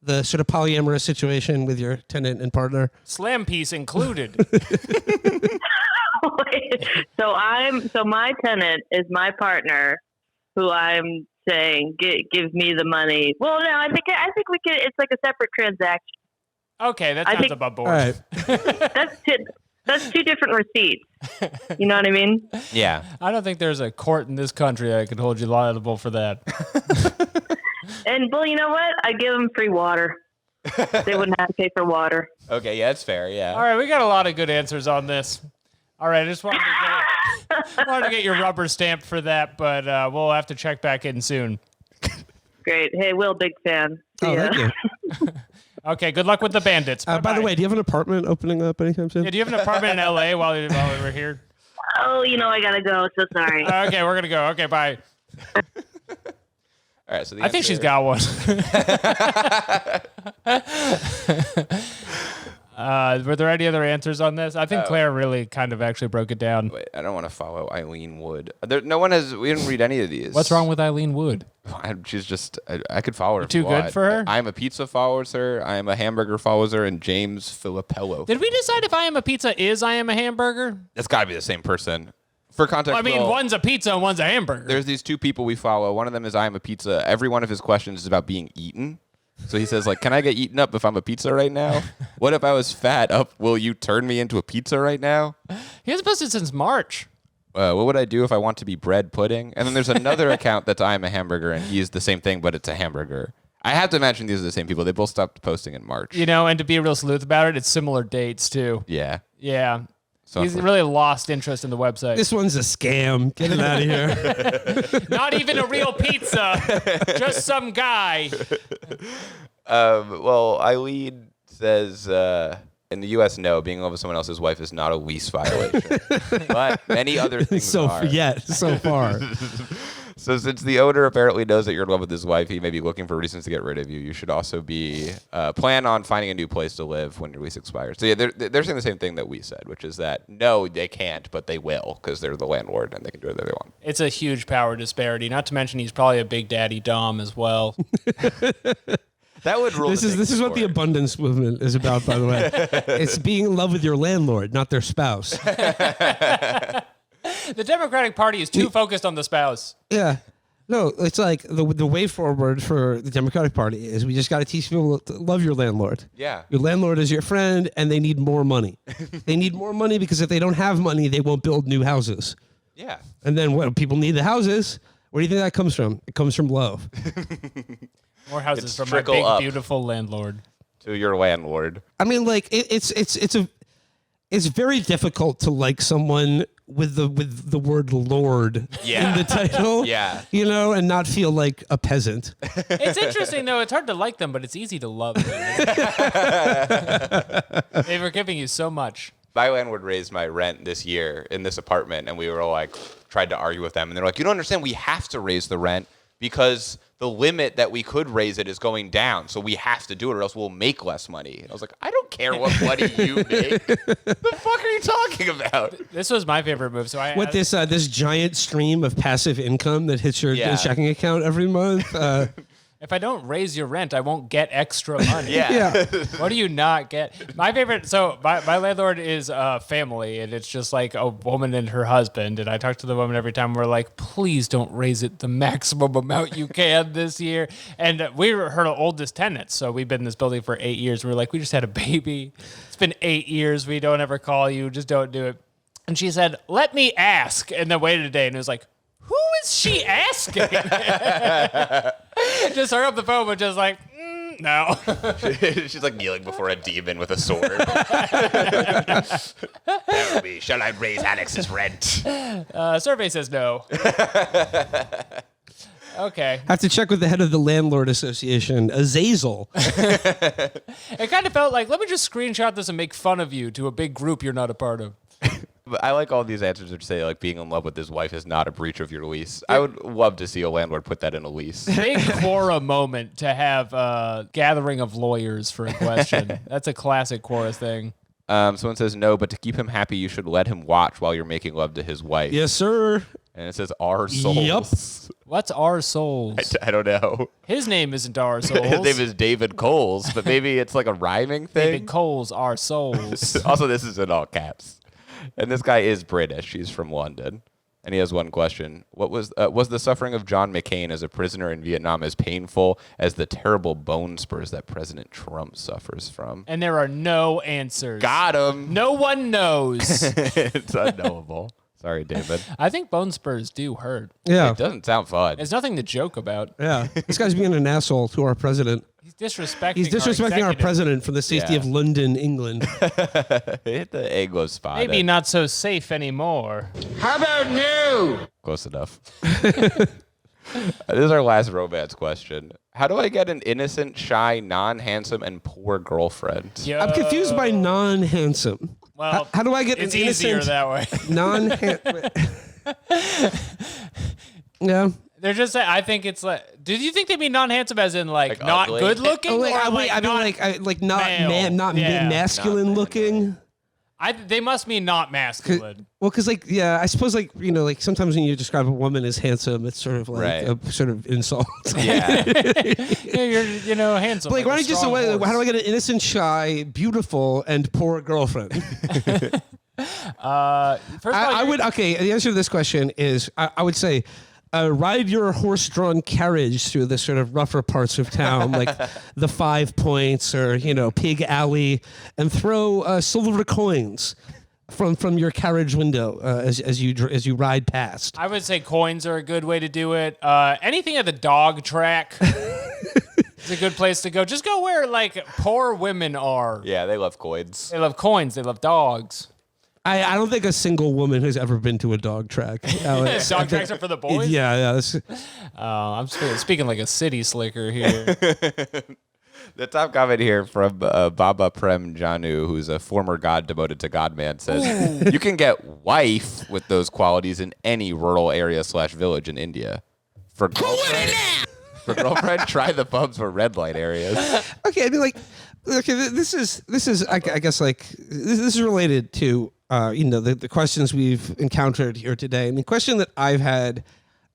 the sort of polyamorous situation with your tenant and partner? Slam piece included. So my tenant is my partner, who I'm saying give me the money. Well, no, I think we could. It's like a separate transaction. Okay, that sounds above board. All right. That's two different receipts. You know what I mean? Yeah. I don't think there's a court in this country that could hold you liable for that. And well, you know what? I give them free water. They wouldn't have to pay for water. Okay, yeah, that's fair. Yeah. All right, we got a lot of good answers on this. All right, I just wanted to get your rubber stamped for that, but we'll have to check back in soon. Great. Hey, Will, big fan. Oh, thank you. Okay, good luck with the bandits. By the way, do you have an apartment opening up anytime soon? Yeah, do you have an apartment in L.A. while we were here? Oh, I gotta go. So sorry. Okay, we're gonna go. Okay, bye. All right, so I think she's got one. Were there any other answers on this? I think Claire really kind of actually broke it down. Wait, I don't want to follow Eileen Wood. We didn't read any of these. What's wrong with Eileen Wood? She's just, I could follow her. You're too good for her? I'm a pizza follows her. I am a hamburger follows her, and James Filippello. Did we decide if I am a pizza is I am a hamburger? That's got to be the same person. For context, I mean, well, one's a pizza and one's a hamburger. there's these two people we follow. One of them is I am a pizza. Every one of his questions is about being eaten. So he says, like, can I get eaten up if I'm a pizza right now? What if I was fat up? Will you turn me into a pizza right now? He hasn't posted since March. What would I do if I want to be bread pudding? And then there's another account that's I am a hamburger, and he's the same thing, but it's a hamburger. I have to imagine these are the same people. They both stopped posting in March. You know, and to be a real sleuth about it, it's similar dates, too. Yeah. Yeah. So He's really lost interest in the website. This one's a scam. Get it out of here. Not even a real pizza. Just some guy. Well, Eileen says in the U.S., no, being in love with someone else's wife is not a lease violation. But many other things so are. so far. So since the owner apparently knows that you're in love with his wife, he may be looking for reasons to get rid of you. You should also be plan on finding a new place to live when your lease expires. So yeah, they're saying the same thing that we said, which is that no, they can't, but they will because they're the landlord and they can do whatever they want. It's a huge power disparity. Not to mention he's probably a big daddy dom as well. That would rule. This is what the abundance movement is about, by the way. It's being in love with your landlord, not their spouse. The Democratic Party is too focused on the spouse. Yeah. No, it's like the way forward for the Democratic Party is we just got to teach people to love your landlord. Yeah. Your landlord is your friend, and they need more money. They need more money because if they don't have money, they won't build new houses. Yeah. And then when people need the houses, where do you think that comes from? It comes from love. More houses It's from my trickle big, up. beautiful landlord. To your landlord. I mean, like it's very difficult to like someone with the word Lord in the title. Yeah. You know, and not feel like a peasant. It's interesting, though. It's hard to like them, but it's easy to love them. They were giving you so much. My landlord raised my rent this year in this apartment, and we were all like, tried to argue with them. And they're like, you don't understand, we have to raise the rent because the limit that we could raise it is going down. So we have to do it or else we'll make less money. And I was like, I don't care what money you make. The fuck are you talking about? This was my favorite move. So What this giant stream of passive income that hits your checking account every month. If I don't raise your rent, I won't get extra money. Yeah. What do you not get? My favorite, so my landlord is a family, and it's just like a woman and her husband. And I talk to the woman every time. We're like, please don't raise it the maximum amount you can this year. And we were her oldest tenants. So we've been in this building for 8 years. We're like, we just had a baby. It's been 8 years. We don't ever call you. Just don't do it. And she said, let me ask. And then waited a day and it was like, who is she asking? Just hung up the phone, but just like, no. She's like kneeling before a demon with a sword. Tell me, shall I raise Alex's rent? Survey says no. Okay. Have to check with the head of the Landlord Association, Azazel. It kind of felt like, let me just screenshot this and make fun of you to a big group you're not a part of. But I like all these answers that say like being in love with his wife is not a breach of your lease. I would love to see a landlord put that in a lease. Big Quora moment to have a gathering of lawyers for a question. That's a classic Quora thing. Someone says no, but to keep him happy, you should let him watch while you're making love to his wife. Yes, sir. And it says our souls. Yup. What's our souls? I don't know. His name isn't our souls. His name is David Coles, but maybe it's like a rhyming thing. David Cole's our souls. Also, this is in all caps. And this guy is British. He's from London. And he has one question. What was the suffering of John McCain as a prisoner in Vietnam as painful as the terrible bone spurs that President Trump suffers from? And there are no answers. Got him. No one knows. It's unknowable. Sorry, David. I think bone spurs do hurt. Yeah. It doesn't sound fun. It's nothing to joke about. Yeah. This guy's being an asshole to our president. He's disrespecting. He's disrespecting our executive. president from the safety Yeah. of London, England. Hit the Anglo spot. Maybe not so safe anymore. How about new? Close enough. This is our last romance question. How do I get an innocent, shy, non-handsome, and poor girlfriend? Yo. I'm confused by non-handsome. Well, How do I get it's an easier innocent, that way. non-handsome? Yeah. They're just. I think it's like. Did you think they mean non-handsome as in like not ugly? good looking? Oh, wait, or I mean not like not male. man, not Yeah. masculine Not looking. They must mean not masculine. Well, because like I suppose like like sometimes when you describe a woman as handsome, it's sort of like Right. a sort of insult. Yeah. Yeah, you're handsome. Like, why a don't you just strong how do I horse. get an innocent, shy, beautiful, and poor girlfriend? First of all, I would. Okay, the answer to this question is I would say. Ride your horse-drawn carriage through the sort of rougher parts of town, like the 5 Points or Pig Alley, and throw silver coins from your carriage window as you ride past. I would say coins are a good way to do it. Anything at the dog track is a good place to go. Just go where like poor women are. Yeah, they love coins. They love coins. They love dogs. I don't think a single woman has ever been to a dog track. Dog tracks are for the boys? Yeah. I'm speaking like a city slicker here. The top comment here from Baba Prem Janu, who's a former god devoted to Godman, says, you can get wife with those qualities in any rural area / village in India. For girlfriend, try the pubs or red light areas. Okay, I mean, like, this is I guess like this is related to the questions we've encountered here today. And the question that I've had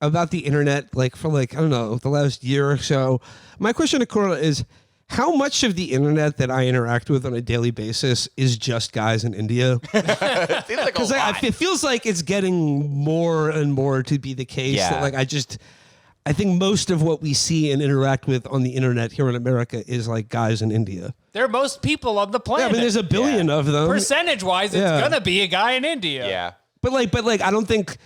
about the internet, like for I don't know, the last year or so, my question to Cora is, how much of the internet that I interact with on a daily basis is just guys in India? It seems like a lot. It feels like it's getting more and more to be the case. Yeah. That, I think most of what we see and interact with on the internet here in America is like guys in India. They're most people on the Yeah, planet. I mean, there's a billion of them. Percentage-wise, it's gonna be a guy in India. Yeah. But I don't think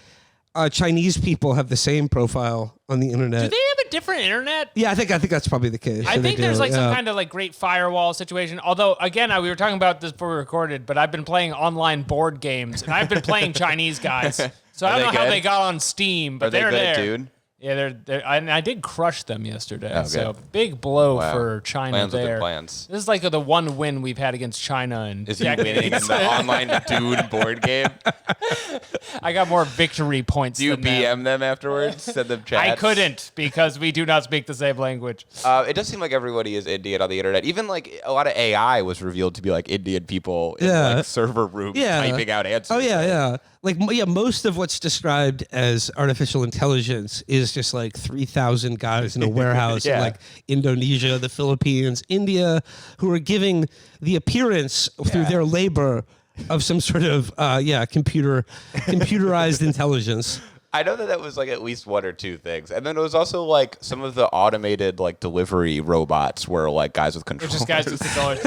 Chinese people have the same profile on the internet. Do they have a different internet? Yeah, I think that's probably the case. I think there's some kind of like great firewall situation. Although, again, we were talking about this before we recorded, but I've been playing online board games, and I've been playing Chinese guys. So I don't know how they got on Steam, but they're good there. Dude? Yeah, I did crush them yesterday. Okay. So big blow Wow. for China Plans there. within plans. This is like the one win we've had against China. And Is he winning in the online dude board game? I got more victory points Do you than them. BM them afterwards? Send them chats? I couldn't because we do not speak the same language. It does seem like everybody is Indian on the internet. Even like a lot of AI was revealed to be like Indian people in like server rooms typing out answers. Oh yeah. Most of what's described as artificial intelligence is just like 3,000 guys in a warehouse in like Indonesia, the Philippines, India, who are giving the appearance through their labor of some sort of computerized intelligence. I know that was like at least one or two things. And then it was also like some of the automated like delivery robots were like guys with controllers. Just guys with controllers.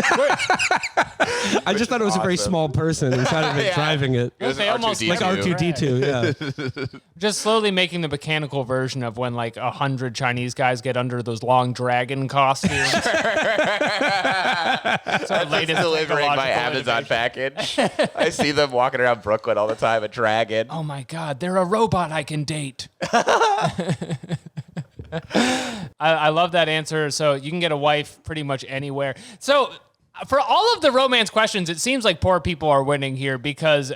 I just thought it was a very small person inside of it driving it. It was They almost R2D2. Like R2D2, yeah. Just slowly making the mechanical version of when like 100 Chinese guys get under those long dragon costumes. Latest delivering my Amazon package. I see them walking around Brooklyn all the time, a dragon. Oh my God, they're a robot I can date. I love that answer. So you can get a wife pretty much anywhere. So for all of the romance questions, it seems like poor people are winning here because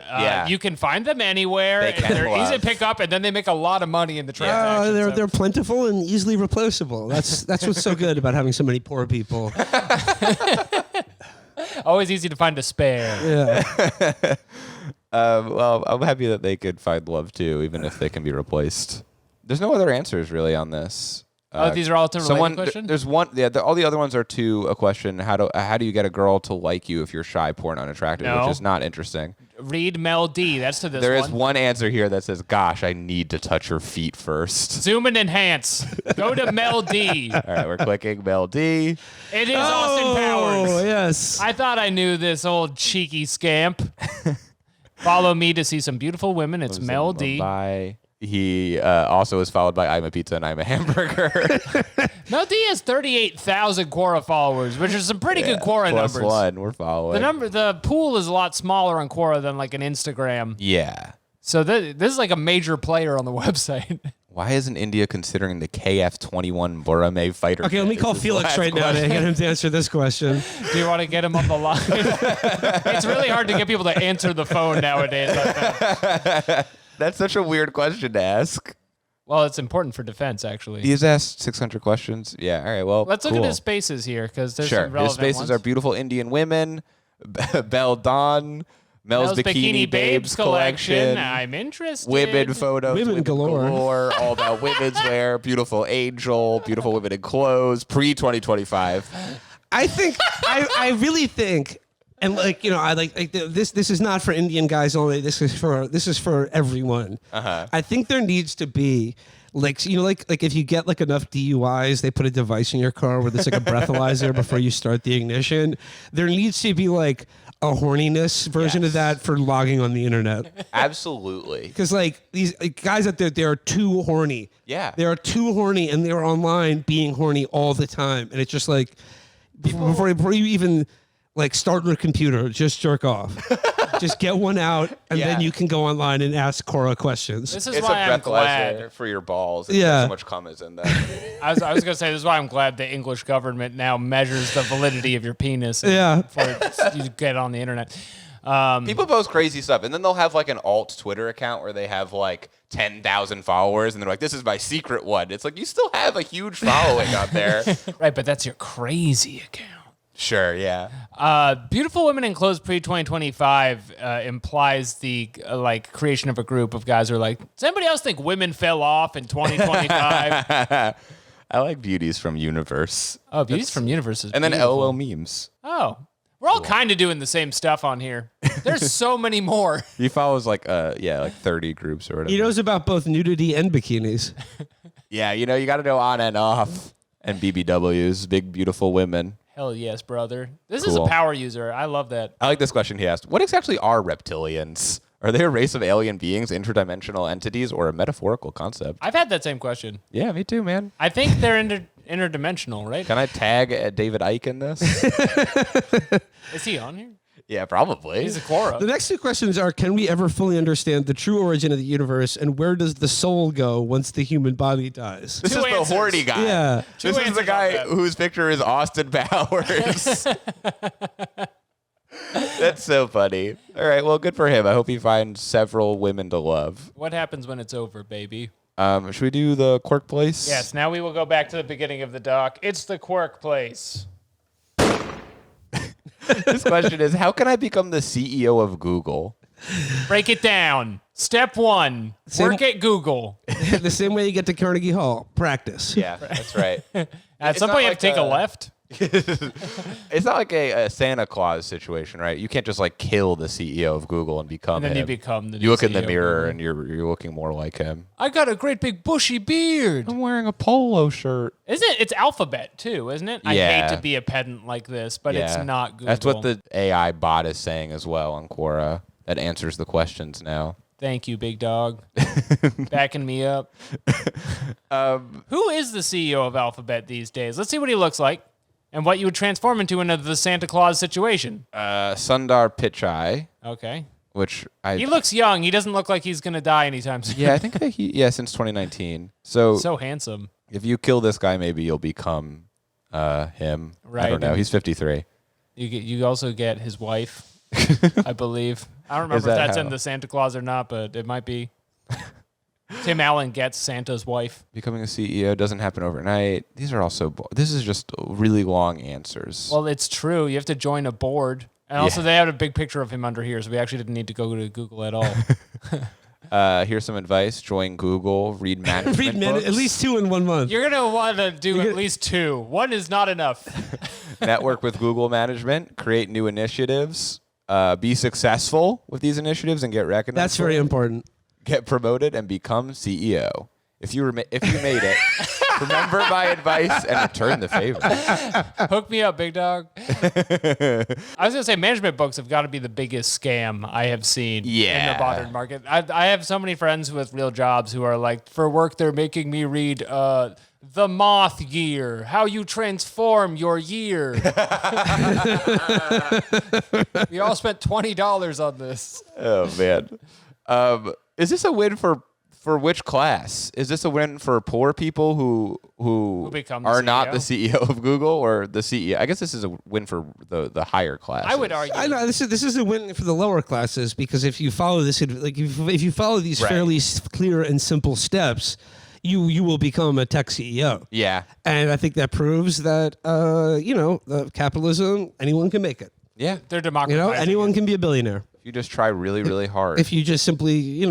you can find them anywhere. They can they're easy to love. pick up, and then they make a lot of money in the transaction. They're plentiful and easily replaceable. That's what's so good about having so many poor people. Always easy to find a spare. Yeah. Well, I'm happy that they could find love too, even if they can be replaced. There's no other answers really on this. These are all to related questions? There's one. Yeah, all the other ones are to a question. How do you get a girl to like you if you're shy, poor, and unattractive? No. Which is not interesting. Read Mel D. That's to this There one. is one answer here that says, "Gosh, I need to touch her feet first." Zoom and enhance. Go to Mel D. All right, we're clicking Mel D. It is Austin Powers. Oh, yes. I thought I knew this old cheeky scamp. Follow me to see some beautiful women. It's Mel D. Bye. He also is followed by I'm a Pizza and I'm a Hamburger. Mel D has 38,000 Quora followers, which is some pretty good Quora Plus numbers. one, we're following. The pool is a lot smaller on Quora than like an Instagram. Yeah. So this is like a major player on the website. Why isn't India considering the KF-21 Burame fighter? Okay, let me call Felix right now to get him to answer this question. Do you want to get him on the line? It's really hard to get people to answer the phone nowadays. I think. That's such a weird question to ask. Well, it's important for defense, actually. He's asked 600 questions. Yeah, all right, well, Let's look cool. at his spaces here, because there's Sure, some relevant his spaces ones. are beautiful Indian women, Belle Dawn, Mel's Bikini Babes collection, I'm interested. women photos, Women galore. all about women's wear, beautiful angel, beautiful women in clothes, pre-2025. I really think And like, I like this. This is not for Indian guys only. This is for everyone. I think there needs to be like if you get like enough DUIs, they put a device in your car where there's like a breathalyzer before you start the ignition. There needs to be like a horniness version of that for logging on the internet. Absolutely. Because like these guys out there, they are too horny. Yeah. They are too horny, and they're online being horny all the time. And it's just like before you even like start your computer, just jerk off. Just get one out, and then you can go online and ask Quora questions. This is It's why a I'm glad. breathalyzer for your balls. Yeah. So much cum is in that. I was going to say, this is why I'm glad the English government now measures the validity of your penis before you get on the internet. People post crazy stuff, and then they'll have like an alt Twitter account where they have like 10,000 followers, and they're like, this is my secret one. It's like, you still have a huge following out there. Right, but that's your crazy account. Sure, yeah. Beautiful Women in Clothes pre-2025 implies the creation of a group of guys who are like, does anybody else think women fell off in 2025? I like beauties from Universe. Oh, Beauties from Universe is And then beautiful. LOL memes. Oh, we're all kind of doing the same stuff on here. There's so many more. He follows like 30 groups or whatever. He knows about both nudity and bikinis. Yeah, you got to know on and off. And BBWs, big beautiful women. Hell yes, brother. This is a Cool. power user. I love that. I like this question he asked. What exactly are reptilians? Are they a race of alien beings, interdimensional entities, or a metaphorical concept? I've had that same question. Yeah, me too, man. I think they're interdimensional, right? Can I tag David Icke in this? Is he on here? Yeah, probably. He's a Quora. The next two questions are: can we ever fully understand the true origin of the universe, and where does the soul go once the human body dies? This Two is answers. the horny guy. Yeah. Two This is answers the on guy that. whose picture is Austin Powers. That's so funny. All right, well, good for him. I hope he finds several women to love. What happens when it's over, baby? Should we do the quirk place? Yes, now we will go back to the beginning of the doc. It's the Quirk place. This question is, how can I become the CEO of Google? Break it down. Step 1, work at Google. The same way you get to Carnegie Hall, practice. Yeah, that's right. At some not point, you have like to take a a- left. It's not like a Santa Claus situation, right? You can't just like kill the CEO of Google and become And then him. you become the You look in the CEO of mirror Google. and you're looking more like him. I got a great big bushy beard. I'm wearing a polo shirt. Isn't it? It's Alphabet, too, isn't it? I Yeah. hate to be a pedant like this, but it's not Google. That's what the AI bot is saying as well on Quora. That answers the questions now. Thank you, big dog. Backing me up. Who is the CEO of Alphabet these days? Let's see what he looks like and what you would transform into the Santa Claus situation. Sundar Pichai, Okay. which He looks young. He doesn't look like he's going to die anytime soon. I think that since 2019. So, So handsome. if you kill this guy, maybe you'll become him. I Right. don't know. He's 53. You also get his wife, I believe. I don't remember if that that's in how? the Santa Claus or not, but it might be. Tim Allen gets Santa's wife. Becoming a CEO doesn't happen overnight. These are also this is just really long answers. Well, it's true. You have to join a board. And also, they had a big picture of him under here, so we actually didn't need to go to Google at all. Here's some advice: join Google, read management books, At least 2 in 1 month. You're going to want to do at least 2. 1 is not enough. network with Google management, create new initiatives, be successful with these initiatives, and get recognized. That's very important. Get promoted and become CEO. If you made it, remember my advice and return the favor. Hook me up, big dog. I was going to say, management books have got to be the biggest scam I have seen in Yeah. the modern market. I have so many friends with real jobs who are like, for work, they're making me read The Moth Year, How You Transform Your Year. We all spent $20 on this. Oh man, is this a win for which class? Is this a win for poor people who become the are not the CEO? CEO of Google, or the CEO? I guess this is a win for the higher class. I would argue. I know this is a win for the lower classes, because if you follow this, like if you follow these Right. fairly clear and simple steps, you will become a tech CEO. Yeah, And I think that proves that capitalism, anyone can make it. yeah. They're democratizing. Anyone can be a billionaire If you just try really, really hard. if you just simply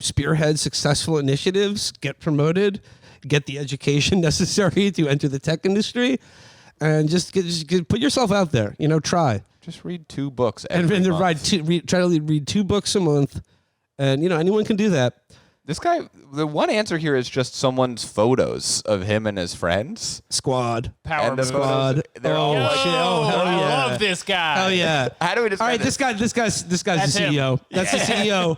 spearhead successful initiatives, get promoted, get the education necessary to enter the tech industry, and just put yourself out there. Try. Just read 2 books And every then month. try to read 2 books a month. And, anyone can do that. This guy, the one answer here is just someone's photos of him and his friends. Squad. Power And the move. Squad. They're all Oh, like, shit. Oh, hell I yeah. love this guy. Oh, yeah. how do we All describe right, this guy's That's the him. CEO. That's the CEO.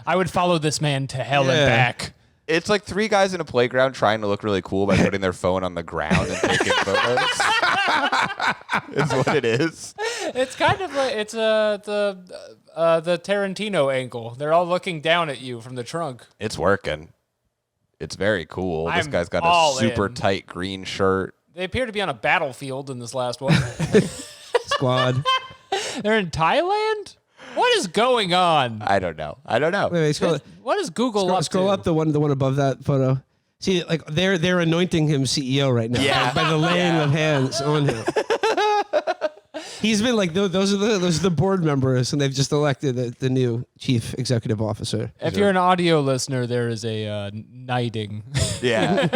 I would follow this man to hell and Yeah. back. It's like 3 guys in a playground trying to look really cool by putting their phone on the ground and taking photos. Is what it is. It's kind of like it's the Tarantino angle. They're all looking down at you from the trunk. It's working. It's very cool. This I'm guy's got all a super in. tight green shirt. They appear to be on a battlefield in this last one. Squad. They're in Thailand? What is going on? I don't know. Wait, scroll, What is Google up scroll to? up the one above that photo. See, like they're anointing him CEO right now. Yeah. By the laying of hands on him. He's been like those are the board members, and they've just elected the new chief executive officer. If you're an audio listener, there is a knighting. Yeah.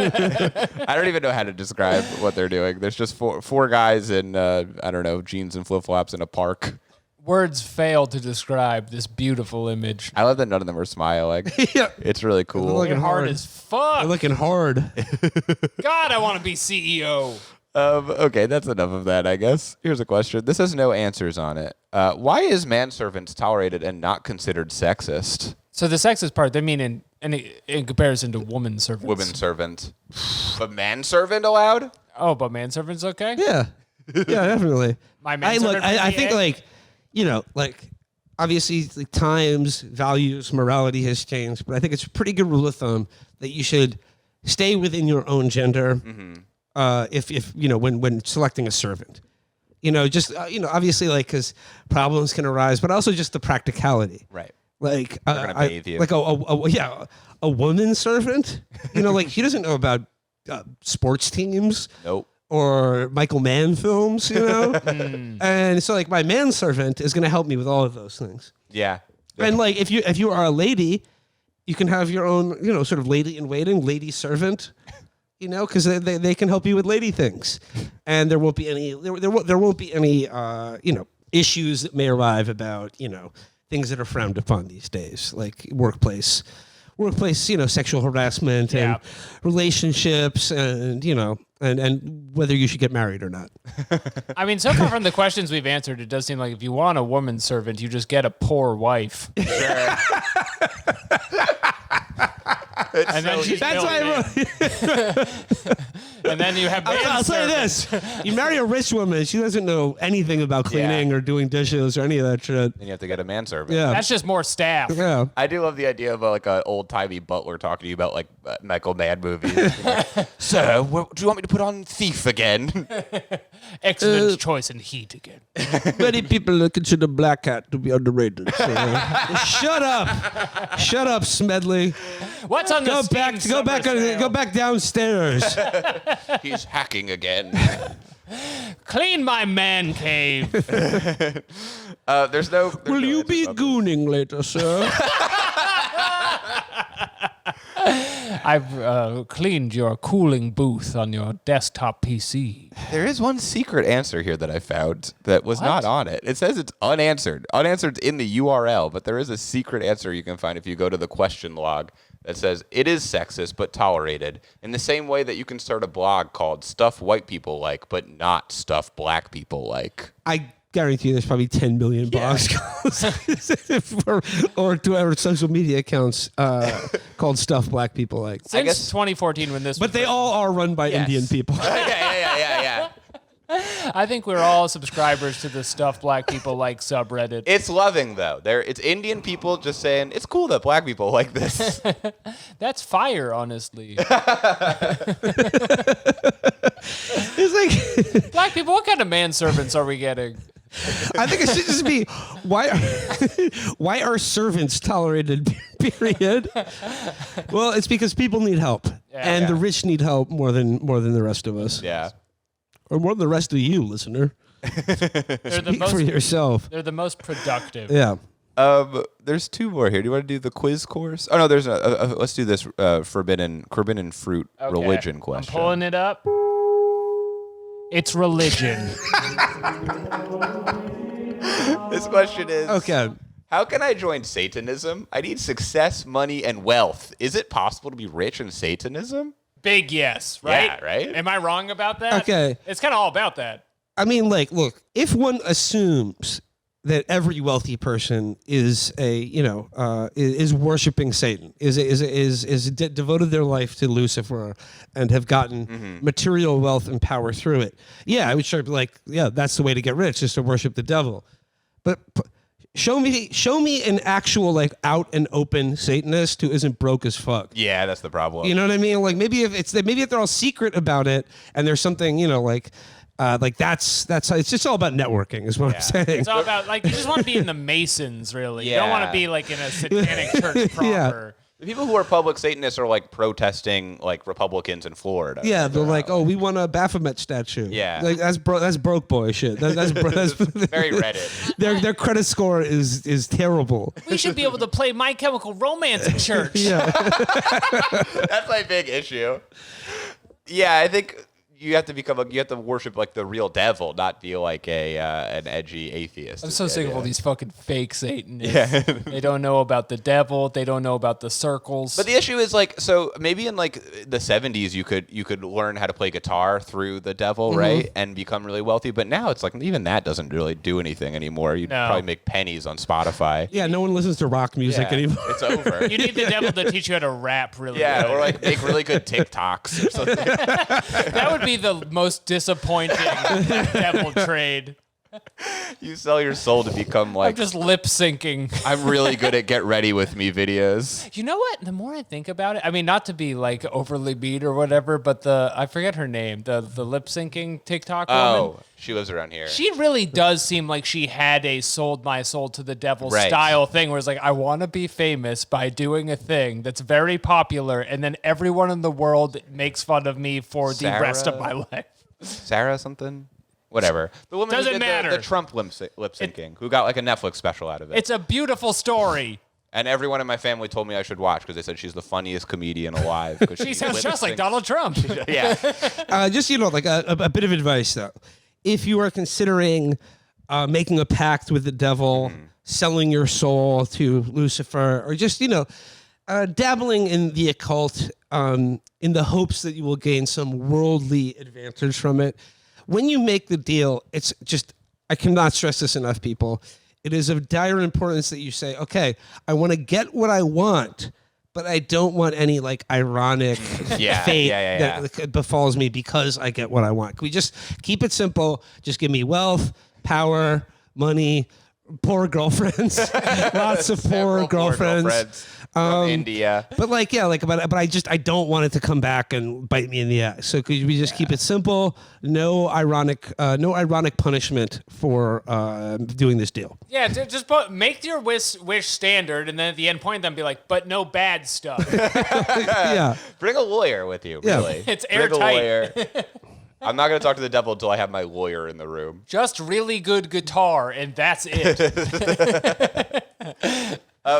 I don't even know how to describe what they're doing. There's just four guys in, I don't know, jeans and flip-flops in a park. Words fail to describe this beautiful image. I love that none of them are smiling. Yeah. It's really They're cool. looking They're hard hard. as fuck. They're looking hard. God, I want to be CEO. Okay, that's enough of that, I guess. Here's a question. This has no answers on it. Why is manservants tolerated and not considered sexist? So the sexist part, they mean in comparison to woman servants. Women servant. But manservant allowed? Oh, but manservants okay? Yeah. Yeah, definitely. My I manservant I for think DA? obviously times, values, morality has changed, but I think it's a pretty good rule of thumb that you should stay within your own gender. Mm-hmm. If when selecting a servant, obviously because problems can arise, but also just the practicality. Right. Like They're gonna bathe you. like a woman servant. He doesn't know about sports teams. Nope. Or Michael Mann films, and so my manservant is going to help me with all of those things. Yeah. And if you are a lady, you can have your own sort of lady in waiting, lady servant, because they can help you with lady things, and there won't be any there won't be any issues that may arrive about things that are frowned upon these days, like workplace sexual harassment and relationships and and whether you should get married or not. I mean, so far from the questions we've answered, it does seem like if you want a woman servant, you just get a poor wife. Sure. And then she's That's why I wrote. And then you have I'll say manservants. this: you marry a rich woman, she doesn't know anything about cleaning or doing dishes or any of that shit. Then you have to get a manservant. Yeah, That's just more staff. yeah. I do love the idea of an old-timey butler talking to you about Michael Mann movies. Sir, do you want me to put on Thief again? Excellent choice in heat again. Many people consider Black Cat to be underrated. So, shut up, Smedley. What's on the Go back downstairs. He's hacking again. Clean my man cave. There's no. Will you be gooning later, sir? I've cleaned your cooling booth on your desktop PC. There is one secret answer here that I found that was not on it. It says it's unanswered. Unanswered's in the URL, but there is a secret answer you can find if you go to the question log that says it is sexist but tolerated in the same way that you can start a blog called Stuff White People Like but Not Stuff Black People Like. I guarantee you there's probably 10 million blogs or to our social media accounts called Stuff Black People Like. Since guess- 2014 when this But they all are run by Indian people. Yeah. I think we're all subscribers to the Stuff Black People Like subreddit. It's loving though. It's Indian people just saying it's cool that black people like this. That's fire, honestly. It's like Black people, what kind of manservants are we getting? I think it should just be why are servants tolerated? Period. Well, it's because people need help, and the rich need help more than the rest of us, Yeah. or more than the rest of you, listener. They're the Speak for most. yourself. They're the most productive. Yeah. There's 2 more here. Do you want to do the quiz course? Oh no, there's let's do this. Forbidden fruit Okay. religion question. I'm pulling it up. It's religion. This question is, Okay. how can I join Satanism? I need success, money, and wealth. Is it possible to be rich in Satanism? Big yes, right? Yeah, right? Am I wrong about that? Okay. It's kind of all about that. I mean, like, look, if one assumes that every wealthy person is is worshiping Satan, is devoted their life to Lucifer, and have gotten material wealth and power through it. Yeah, I would sure be like, yeah, that's the way to get rich, is to worship the devil. But show me an actual like out and open Satanist who isn't broke as fuck. Yeah, that's the problem. You know what I mean? Like maybe if they're all secret about it, and there's something like that's how it's just all about networking, is what I'm saying. It's all about, like, you just want to be in the Masons, really. You don't Yeah. want to be, like, in a satanic church proper. Yeah. The people who are public Satanists are like protesting like Republicans in Florida. Yeah, they're like, oh, we want a Baphomet statue. Yeah. Like that's broke boy shit. That's Very Reddit. Their credit score is terrible. We should be able to play My Chemical Romance in church. Yeah. That's my big issue. Yeah, I think you have to worship like the real devil, not be like an edgy atheist. I'm so sick of all these fucking fake Satanists. Yeah. They don't know about the devil. They don't know about the circles. But the issue is like, so maybe in like the 70s you could learn how to play guitar through the devil, right, and become really wealthy. But now it's like even that doesn't really do anything anymore. You'd probably make pennies on Spotify. Yeah, no one listens to rock music anymore. It's over. You need the devil to teach you how to rap really Yeah, good. or like make really good TikToks or something. That would be the most disappointing devil trade. You sell your soul to become I'm like, just lip syncing. I'm really good at get ready with me videos. You know what? The more I think about it, I mean, not to be like overly mean or whatever, but I forget her name, the lip syncing TikTok woman. Oh, she lives around here. She really does seem like she had a sold my soul to the devil Right. style thing where it's like, I want to be famous by doing a thing that's very popular, and then everyone in the world makes fun of me for the rest of my life. Sarah something? Whatever. The woman Doesn't who did matter. the Trump lip syncing, who got like a Netflix special out of it. It's a beautiful story. And everyone in my family told me I should watch because they said she's the funniest comedian alive. She sounds just like Donald Trump. Yeah. Just like a bit of advice though. If you are considering making a pact with the devil, selling your soul to Lucifer, or just dabbling in the occult in the hopes that you will gain some worldly advantage from it, when you make the deal, it's just, I cannot stress this enough, people. It is of dire importance that you say, okay, I want to get what I want, but I don't want any like ironic fate that befalls me because I get what I want. Can we just keep it simple? Just give me wealth, power, money, poor girlfriends, lots of poor girlfriends. From India. But I don't want it to come back and bite me in the ass. So could we just keep it simple? No ironic punishment for doing this deal. Yeah, just make your wish standard, and then at the end point them be like, but no bad stuff. Yeah. Bring a lawyer with you, Yeah. really. It's Bring a airtight. lawyer. I'm not going to talk to the devil until I have my lawyer in the room. Just really good guitar, and that's it.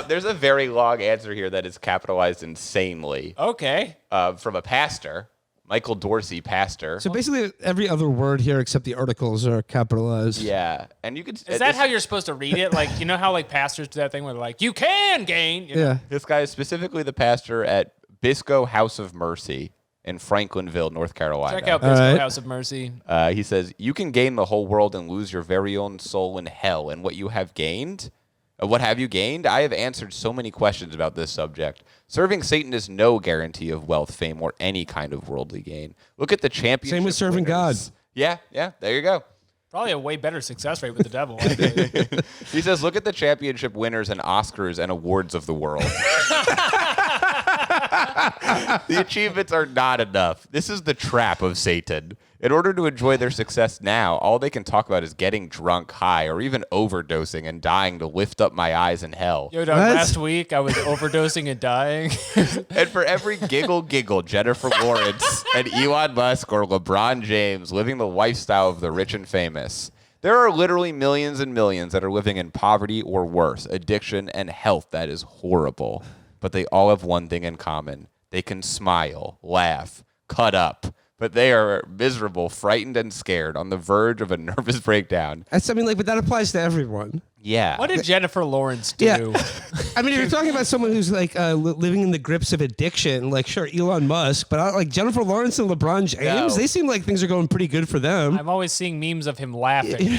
There's a very long answer here that is capitalized insanely Okay. from a pastor, Michael Dorsey, pastor. So basically, every other word here except the articles are capitalized. Yeah, and you could. Is that how you're supposed to read it? Like, you know how like pastors do that thing where they're like, you can gain. You know? Yeah. This guy is specifically the pastor at Bisco House of Mercy in Franklinville, North Carolina. Check out All Bisco right. House of Mercy. He says, you can gain the whole world and lose your very own soul in hell. And what you have gained? What have you gained? I have answered so many questions about this subject. Serving Satan is no guarantee of wealth, fame, or any kind of worldly gain. Look at the championship Same with serving winners. God. Yeah, there you go. Probably a way better success rate with the devil. I think. He says, look at the championship winners and Oscars and awards of the world. The achievements are not enough. This is the trap of Satan. In order to enjoy their success now, all they can talk about is getting drunk, high, or even overdosing and dying to lift up my eyes in hell. Yo, dog, What? last week I was overdosing and dying. And for every giggle, Jennifer Lawrence and Elon Musk or LeBron James living the lifestyle of the rich and famous, there are literally millions and millions that are living in poverty or worse, addiction and health that is horrible. But they all have one thing in common. They can smile, laugh, cut up, but they are miserable, frightened, and scared, on the verge of a nervous breakdown. But that applies to everyone. Yeah. What did Jennifer Lawrence do? Yeah. I mean, if you're talking about someone who's like living in the grips of addiction, like sure, Elon Musk, but like Jennifer Lawrence and LeBron James, No. they seem like things are going pretty good for them. I'm always seeing memes of him laughing.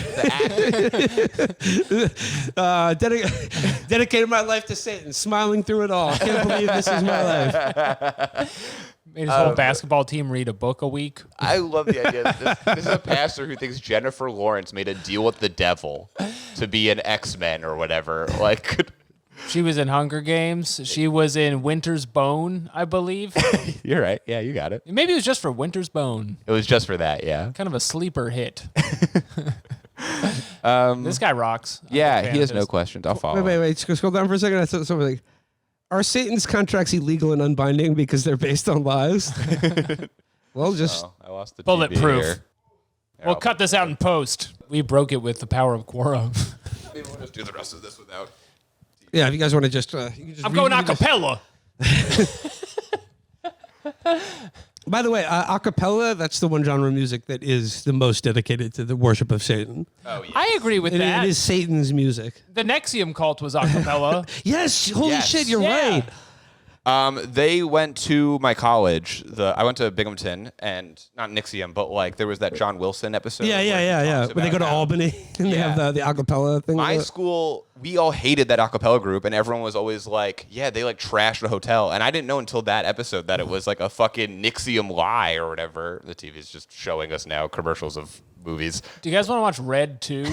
Dedicated my life to Satan, smiling through it all. Can't believe this is my life. Made his whole basketball team read a book a week. I love the idea that this is a pastor who thinks Jennifer Lawrence made a deal with the devil to be an X-Men or whatever. Like, She was in Hunger Games. She was in Winter's Bone, I believe. you're right. Yeah, you got it. Maybe it was just for Winter's Bone. It was just for that, yeah. Kind of a sleeper hit. This guy rocks. I'm a Yeah, fan he of has no this. questions. I'll follow. Wait. Scroll down for a second. I thought something like, are Satan's contracts illegal and unbinding because they're based on lies? Well, just Oh, I lost the Bulletproof. TV here. We'll cut this out in post. We broke it with the power of Quora. Maybe we'll just do the rest of this without. yeah. If you guys want to just, you can just I'm going a read this. cappella. By the way, a cappella, that's the one genre of music that is the most dedicated to the worship of Satan. Oh yeah. I agree with that. It is Satan's music. The Nexium cult was a cappella. Yes, holy Yes. shit, you're Yeah. right. They went to my college. I went to Binghamton, and not Nixium, but like there was that John Wilson episode. Yeah. where he talks When they go to about how Albany and they have the acapella thing. My school, we all hated that acapella group, and everyone was always like, "Yeah, they like trashed the hotel." And I didn't know until that episode that it was like a fucking Nixium lie or whatever. The TV is just showing us now commercials of movies. Do you guys want to watch Red 2?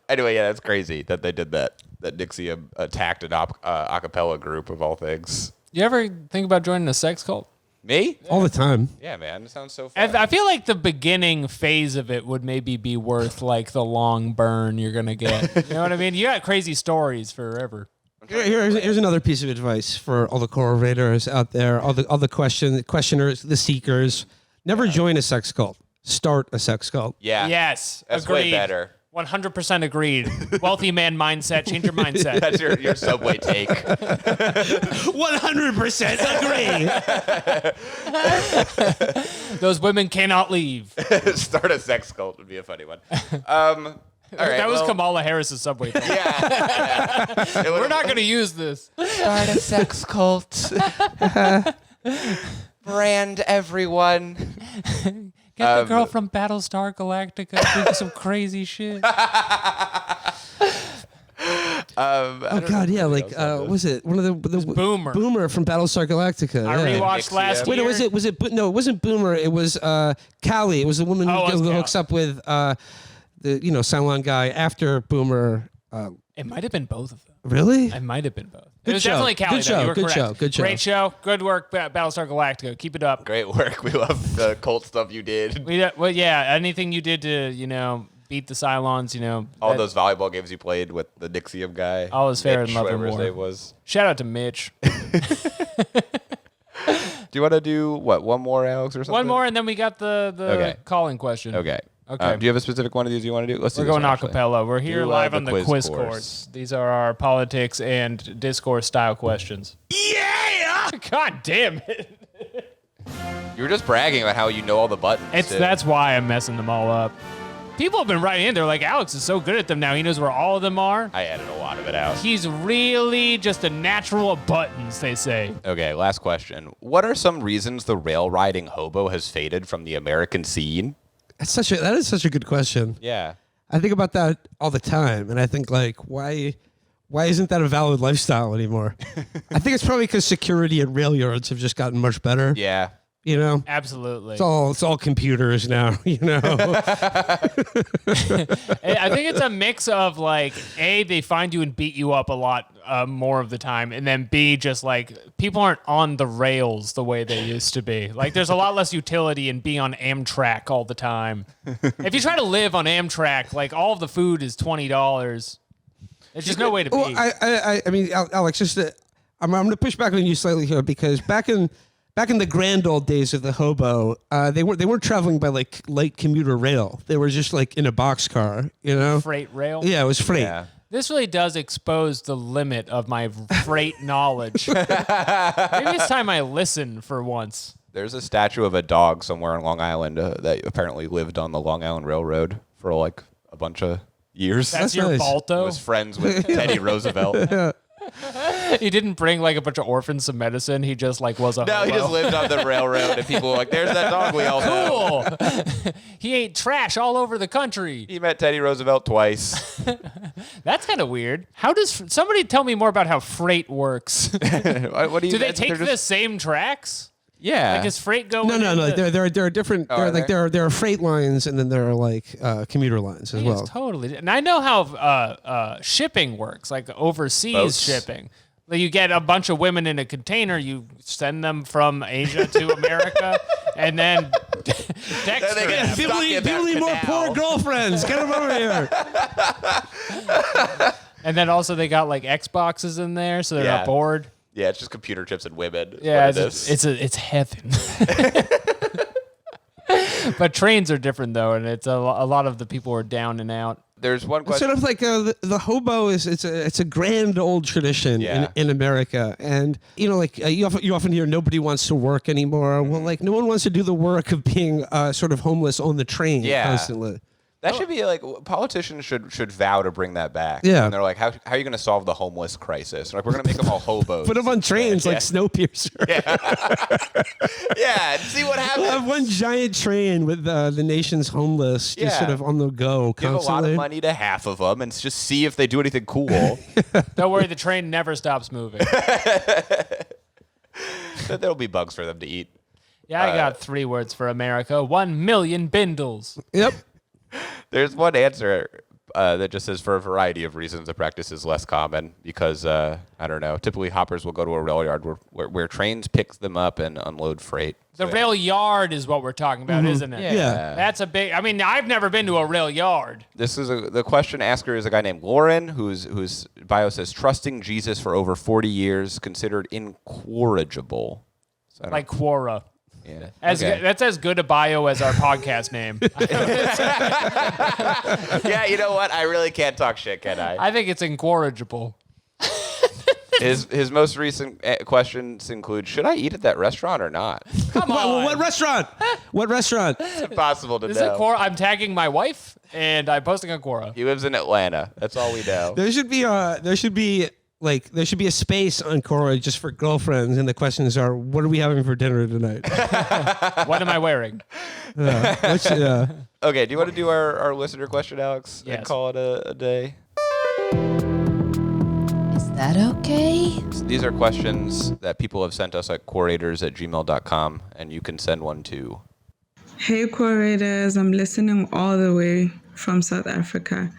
Anyway, yeah, that's crazy that they did that. That Nixium attacked an acapella group of all things. You ever think about joining a sex cult? Me? all the time. Yeah, man, it sounds so fun. I feel like the beginning phase of it would maybe be worth like the long burn you're gonna get. You know what I mean? You got crazy stories forever. Here's another piece of advice for all the Quorators out there, all the questioners, the seekers. Never join a sex cult. Start a sex cult. Yeah. Yes, That's agreed. way better. 100% agreed. Wealthy man mindset. Change your mindset. That's your Subway take. 100% agree. Those women cannot leave. Start a sex cult would be a funny one. All right, That was well, Kamala Harris's subway. Thing. Yeah. We're not going to use this. Start a sex cult. Brand everyone. Get the girl from Battlestar Galactica doing some crazy shit. Oh God, yeah, like was it one of the Boomer. Boomer from Battlestar Galactica? I yeah. rewatched last Wait, year. was it? No, it wasn't Boomer. It was Callie. It was the woman Oh, it was who Callie. hooks up with the Cylon guy after Boomer. It might have been both of them. Really? It might have been both. Good It was show. definitely Callie. Good though. show. You were Good correct. show. Good show. Great show. Good work, Battlestar Galactica. Keep it up. Great work. We love the cult stuff you did. Well, yeah. Anything you did to, beat the Cylons, All that- those volleyball games you played with the Nixium guy. All is fair in Mitch, love and whatever his war. name was. Shout out to Mitch. Do you want to do one more, Alex, or something? One more, and then we got the Okay. calling question. Okay. Okay. Do you have a specific one of these you want to do? Let's We're do this going one, actually. acapella. We're here Do, live the on the quiz quiz course. course. These are our politics and discourse style questions. Yeah! God damn it. You were just bragging about how you know all the buttons. too. That's why I'm messing them all up. People have been writing in. They're like, Alex is so good at them now. He knows where all of them are. I added a lot of it out. He's really just a natural at buttons, they say. Okay, last question. What are some reasons the rail riding hobo has faded from the American scene? That is such a good question. Yeah. I think about that all the time, and I think like, why isn't that a valid lifestyle anymore? I think it's probably because security at rail yards have just gotten much better. Yeah. You know, Absolutely. it's all computers now. You know, I think it's a mix of like, A, they find you and beat you up a lot more of the time, and then B, just like people aren't on the rails the way they used to be. Like there's a lot less utility in being on Amtrak all the time. If you try to live on Amtrak, like all of the food is $20. There's just no way to be. well, I mean, Alex, I'm going to push back on you slightly here because back in the grand old days of the hobo, they weren't traveling by like light commuter rail. They were just like in a boxcar, you know. Freight rail. Yeah, it was freight. Yeah. This really does expose the limit of my freight knowledge. Maybe it's time I listen for once. There's a statue of a dog somewhere on Long Island that apparently lived on the Long Island Railroad for like a bunch of years. That's your nice. Balto? Was friends with Teddy Roosevelt. He didn't bring like a bunch of orphans some medicine. He just like was a No, he hobo. just lived on the railroad, and people were like, "There's that dog we all know." Cool. He ate trash all over the country. He met Teddy Roosevelt twice. That's kind of weird. How does somebody tell me more about how freight works? What do you? Do they take they're the just- same tracks? Yeah. Like is freight going? No. There are different. are There are freight lines, and then there are like commuter lines as well. It's totally. And I know how shipping works, like overseas Boats. shipping. Like you get a bunch of women in a container, you send them from Asia to America, and then Dexter. They get them. stuck in that People need more canal. poor girlfriends. Get them over here. And then also they got like Xboxes in there, so they're Yeah. not bored. Yeah, it's just computer chips and women. is Yeah, what it is. it's heaven. But trains are different though, and it's a lot of the people are down and out. There's one It's question. sort of like the hobo is it's a grand old tradition Yeah. in America, and like you often hear nobody wants to work anymore. Well, like no one wants to do the work of being sort of homeless on the train Yeah. constantly. That should be like politicians should vow to bring that back. Yeah. And they're like, how are you going to solve the homeless crisis? Like, we're going to make them all hobos. Put them on trains like Snowpiercer. Yeah, and see what We'll happens. have one giant train with the nation's homeless just Yeah. sort of on the go Give a constantly. lot of money to half of them and just see if they do anything cool. Don't worry, the train never stops moving. There'll be bugs for them to eat. Yeah, I got 3 words for America. 1 million bindles. Yep. There's one answer that just says for a variety of reasons the practice is less common because, I don't know, typically hoppers will go to a rail yard where trains pick them up and unload freight. The So, rail yard is what we're talking about, isn't it? Yeah. That's a big. I mean, I've never been to a rail yard. This is the question asker is a guy named Lauren, whose bio says trusting Jesus for over 40 years, considered incorrigible. So I don't- Like Quora. yeah. As Okay. That's as good a bio as our podcast name. Yeah, you know what? I really can't talk shit, can I? I think it's incorrigible. His most recent questions include: should I eat at that restaurant or not? Come on. What restaurant? What restaurant? It's impossible to Is it know. Quora? I'm tagging my wife and I'm posting on Quora. He lives in Atlanta. That's all we know. There should be a space on Quora just for girlfriends, and the questions are, what are we having for dinner tonight? What am I wearing? Yeah. Okay, do you want to do our listener question, Alex? Yes. And call it a day? Is that okay? These are questions that people have sent us at Quorators@gmail.com, and you can send one to. Hey, Quorators, I'm listening all the way from South Africa.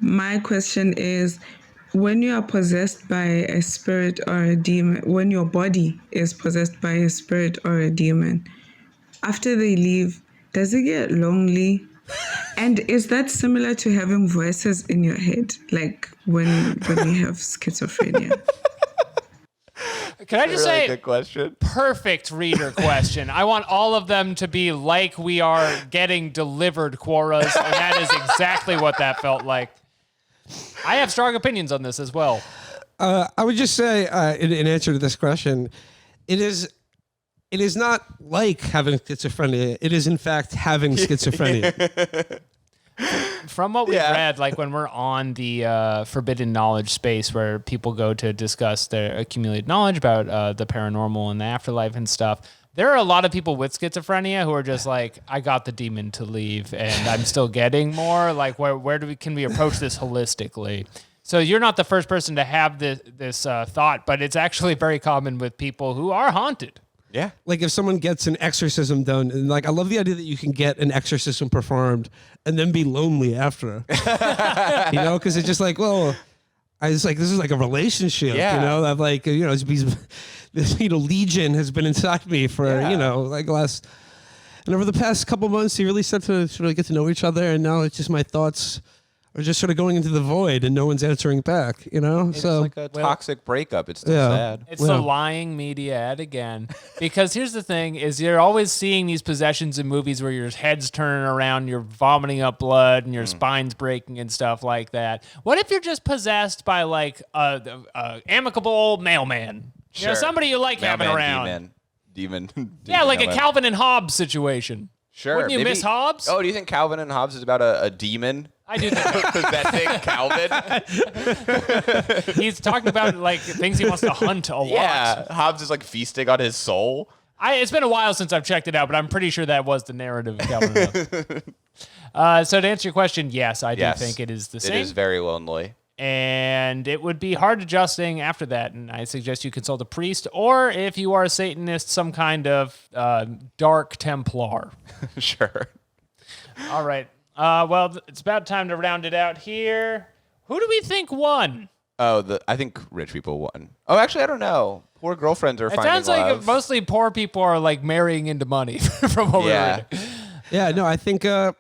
My question is, when you are possessed by a spirit or a demon, when your body is possessed by a spirit or a demon, after they leave, does it get lonely? And is that similar to having voices in your head, like when you have schizophrenia? Can I just Really say, good question. perfect reader question. I want all of them to be like we are getting delivered Quoras, and that is exactly what that felt like. I have strong opinions on this as well. I would just say, in answer to this question, it is not like having schizophrenia. It is, in fact, having schizophrenia. From what we've Yeah. read, like when we're on the forbidden knowledge space where people go to discuss their accumulated knowledge about the paranormal and the afterlife and stuff, there are a lot of people with schizophrenia who are just like, I got the demon to leave and I'm still getting more. Like, where can we approach this holistically? So you're not the first person to have this thought, but it's actually very common with people who are haunted. Yeah. Like if someone gets an exorcism done, and like I love the idea that you can get an exorcism performed and then be lonely after. Because it's just like, well, this is like a relationship. Yeah. I've like this legion has been inside me for like last, and over the past couple months, you really start to sort of get to know each other, and now it's just my thoughts or just sort of going into the void and no one's answering back, you know? It's like a toxic breakup. It's still Yeah. sad. It's the lying media ad again. Because here's the thing is you're always seeing these possessions in movies where your head's turning around, you're vomiting up blood, and your spine's breaking and stuff like that. What if you're just possessed by like a amicable old mailman? You know, somebody you like having around. Demon. Yeah, like a mailman. Calvin and Hobbes situation. Sure. Wouldn't you miss Hobbes? Oh, do you think Calvin and Hobbes is about a demon? I do think Possessing Calvin? he's talking about like things he wants to hunt a lot. Yeah. Hobbes is like feasting on his soul. It's been a while since I've checked it out, but I'm pretty sure that was the narrative of Calvin and Hobbes. So to answer your question, yes, I do think it is the same. It is very lonely. And it would be hard adjusting after that. And I suggest you consult a priest, or if you are a Satanist, some kind of dark Templar. Sure. All right. Well, it's about time to round it out here. Who do we think won? Oh, I think rich people won. Oh, actually, I don't know. Poor girlfriends are finding love. It sounds like mostly poor people are like marrying into money from what we're reading. Yeah, no, I think for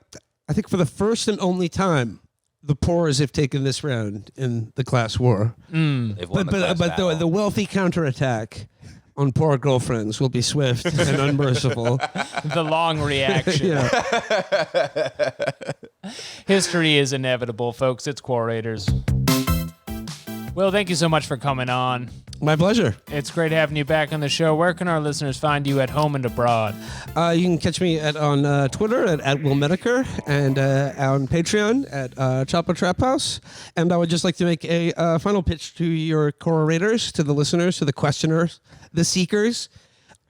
the first and only time, the poors have taken this round in the class war. They've won But the wealthy counterattack on poor girlfriends will be swift and unmerciful. The long reaction. History is inevitable, folks. It's Quorators. Will, thank you so much for coming on. My pleasure. It's great having you back on the show. Where can our listeners find you at home and abroad? You can catch me on Twitter at Will Menaker, and on Patreon at Chopper Trap House. And I would just like to make a final pitch to your Quorators, to the listeners, to the questioners, the seekers,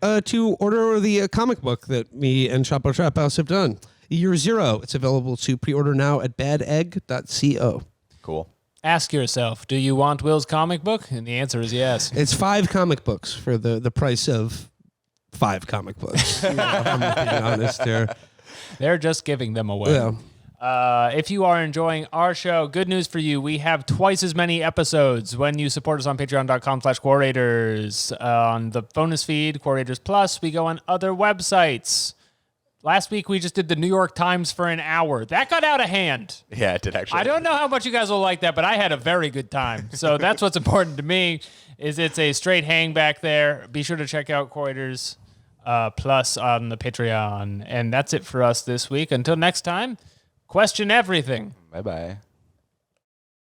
to order the comic book that me and Chopper Trap House have done. Year Zero. It's available to pre-order now at badegg.co. Cool. Ask yourself, do you want Will's comic book? And the answer is yes. It's 5 comic books for the price of 5 comic books. I'm being honest here. They're just giving them away. Yeah. If you are enjoying our show, good news for you. We have twice as many episodes when you support us on patreon.com/Quorators. On the bonus feed, Quorators Plus, we go on other websites. Last week, we just did the New York Times for an hour. That got out of hand. Yeah, it did actually. I don't know how much you guys will like that, but I had a very good time. So that's what's important to me, is it's a straight hang back there. Be sure to check out Quorators Plus on the Patreon. And that's it for us this week. Until next time, question everything. Bye-bye.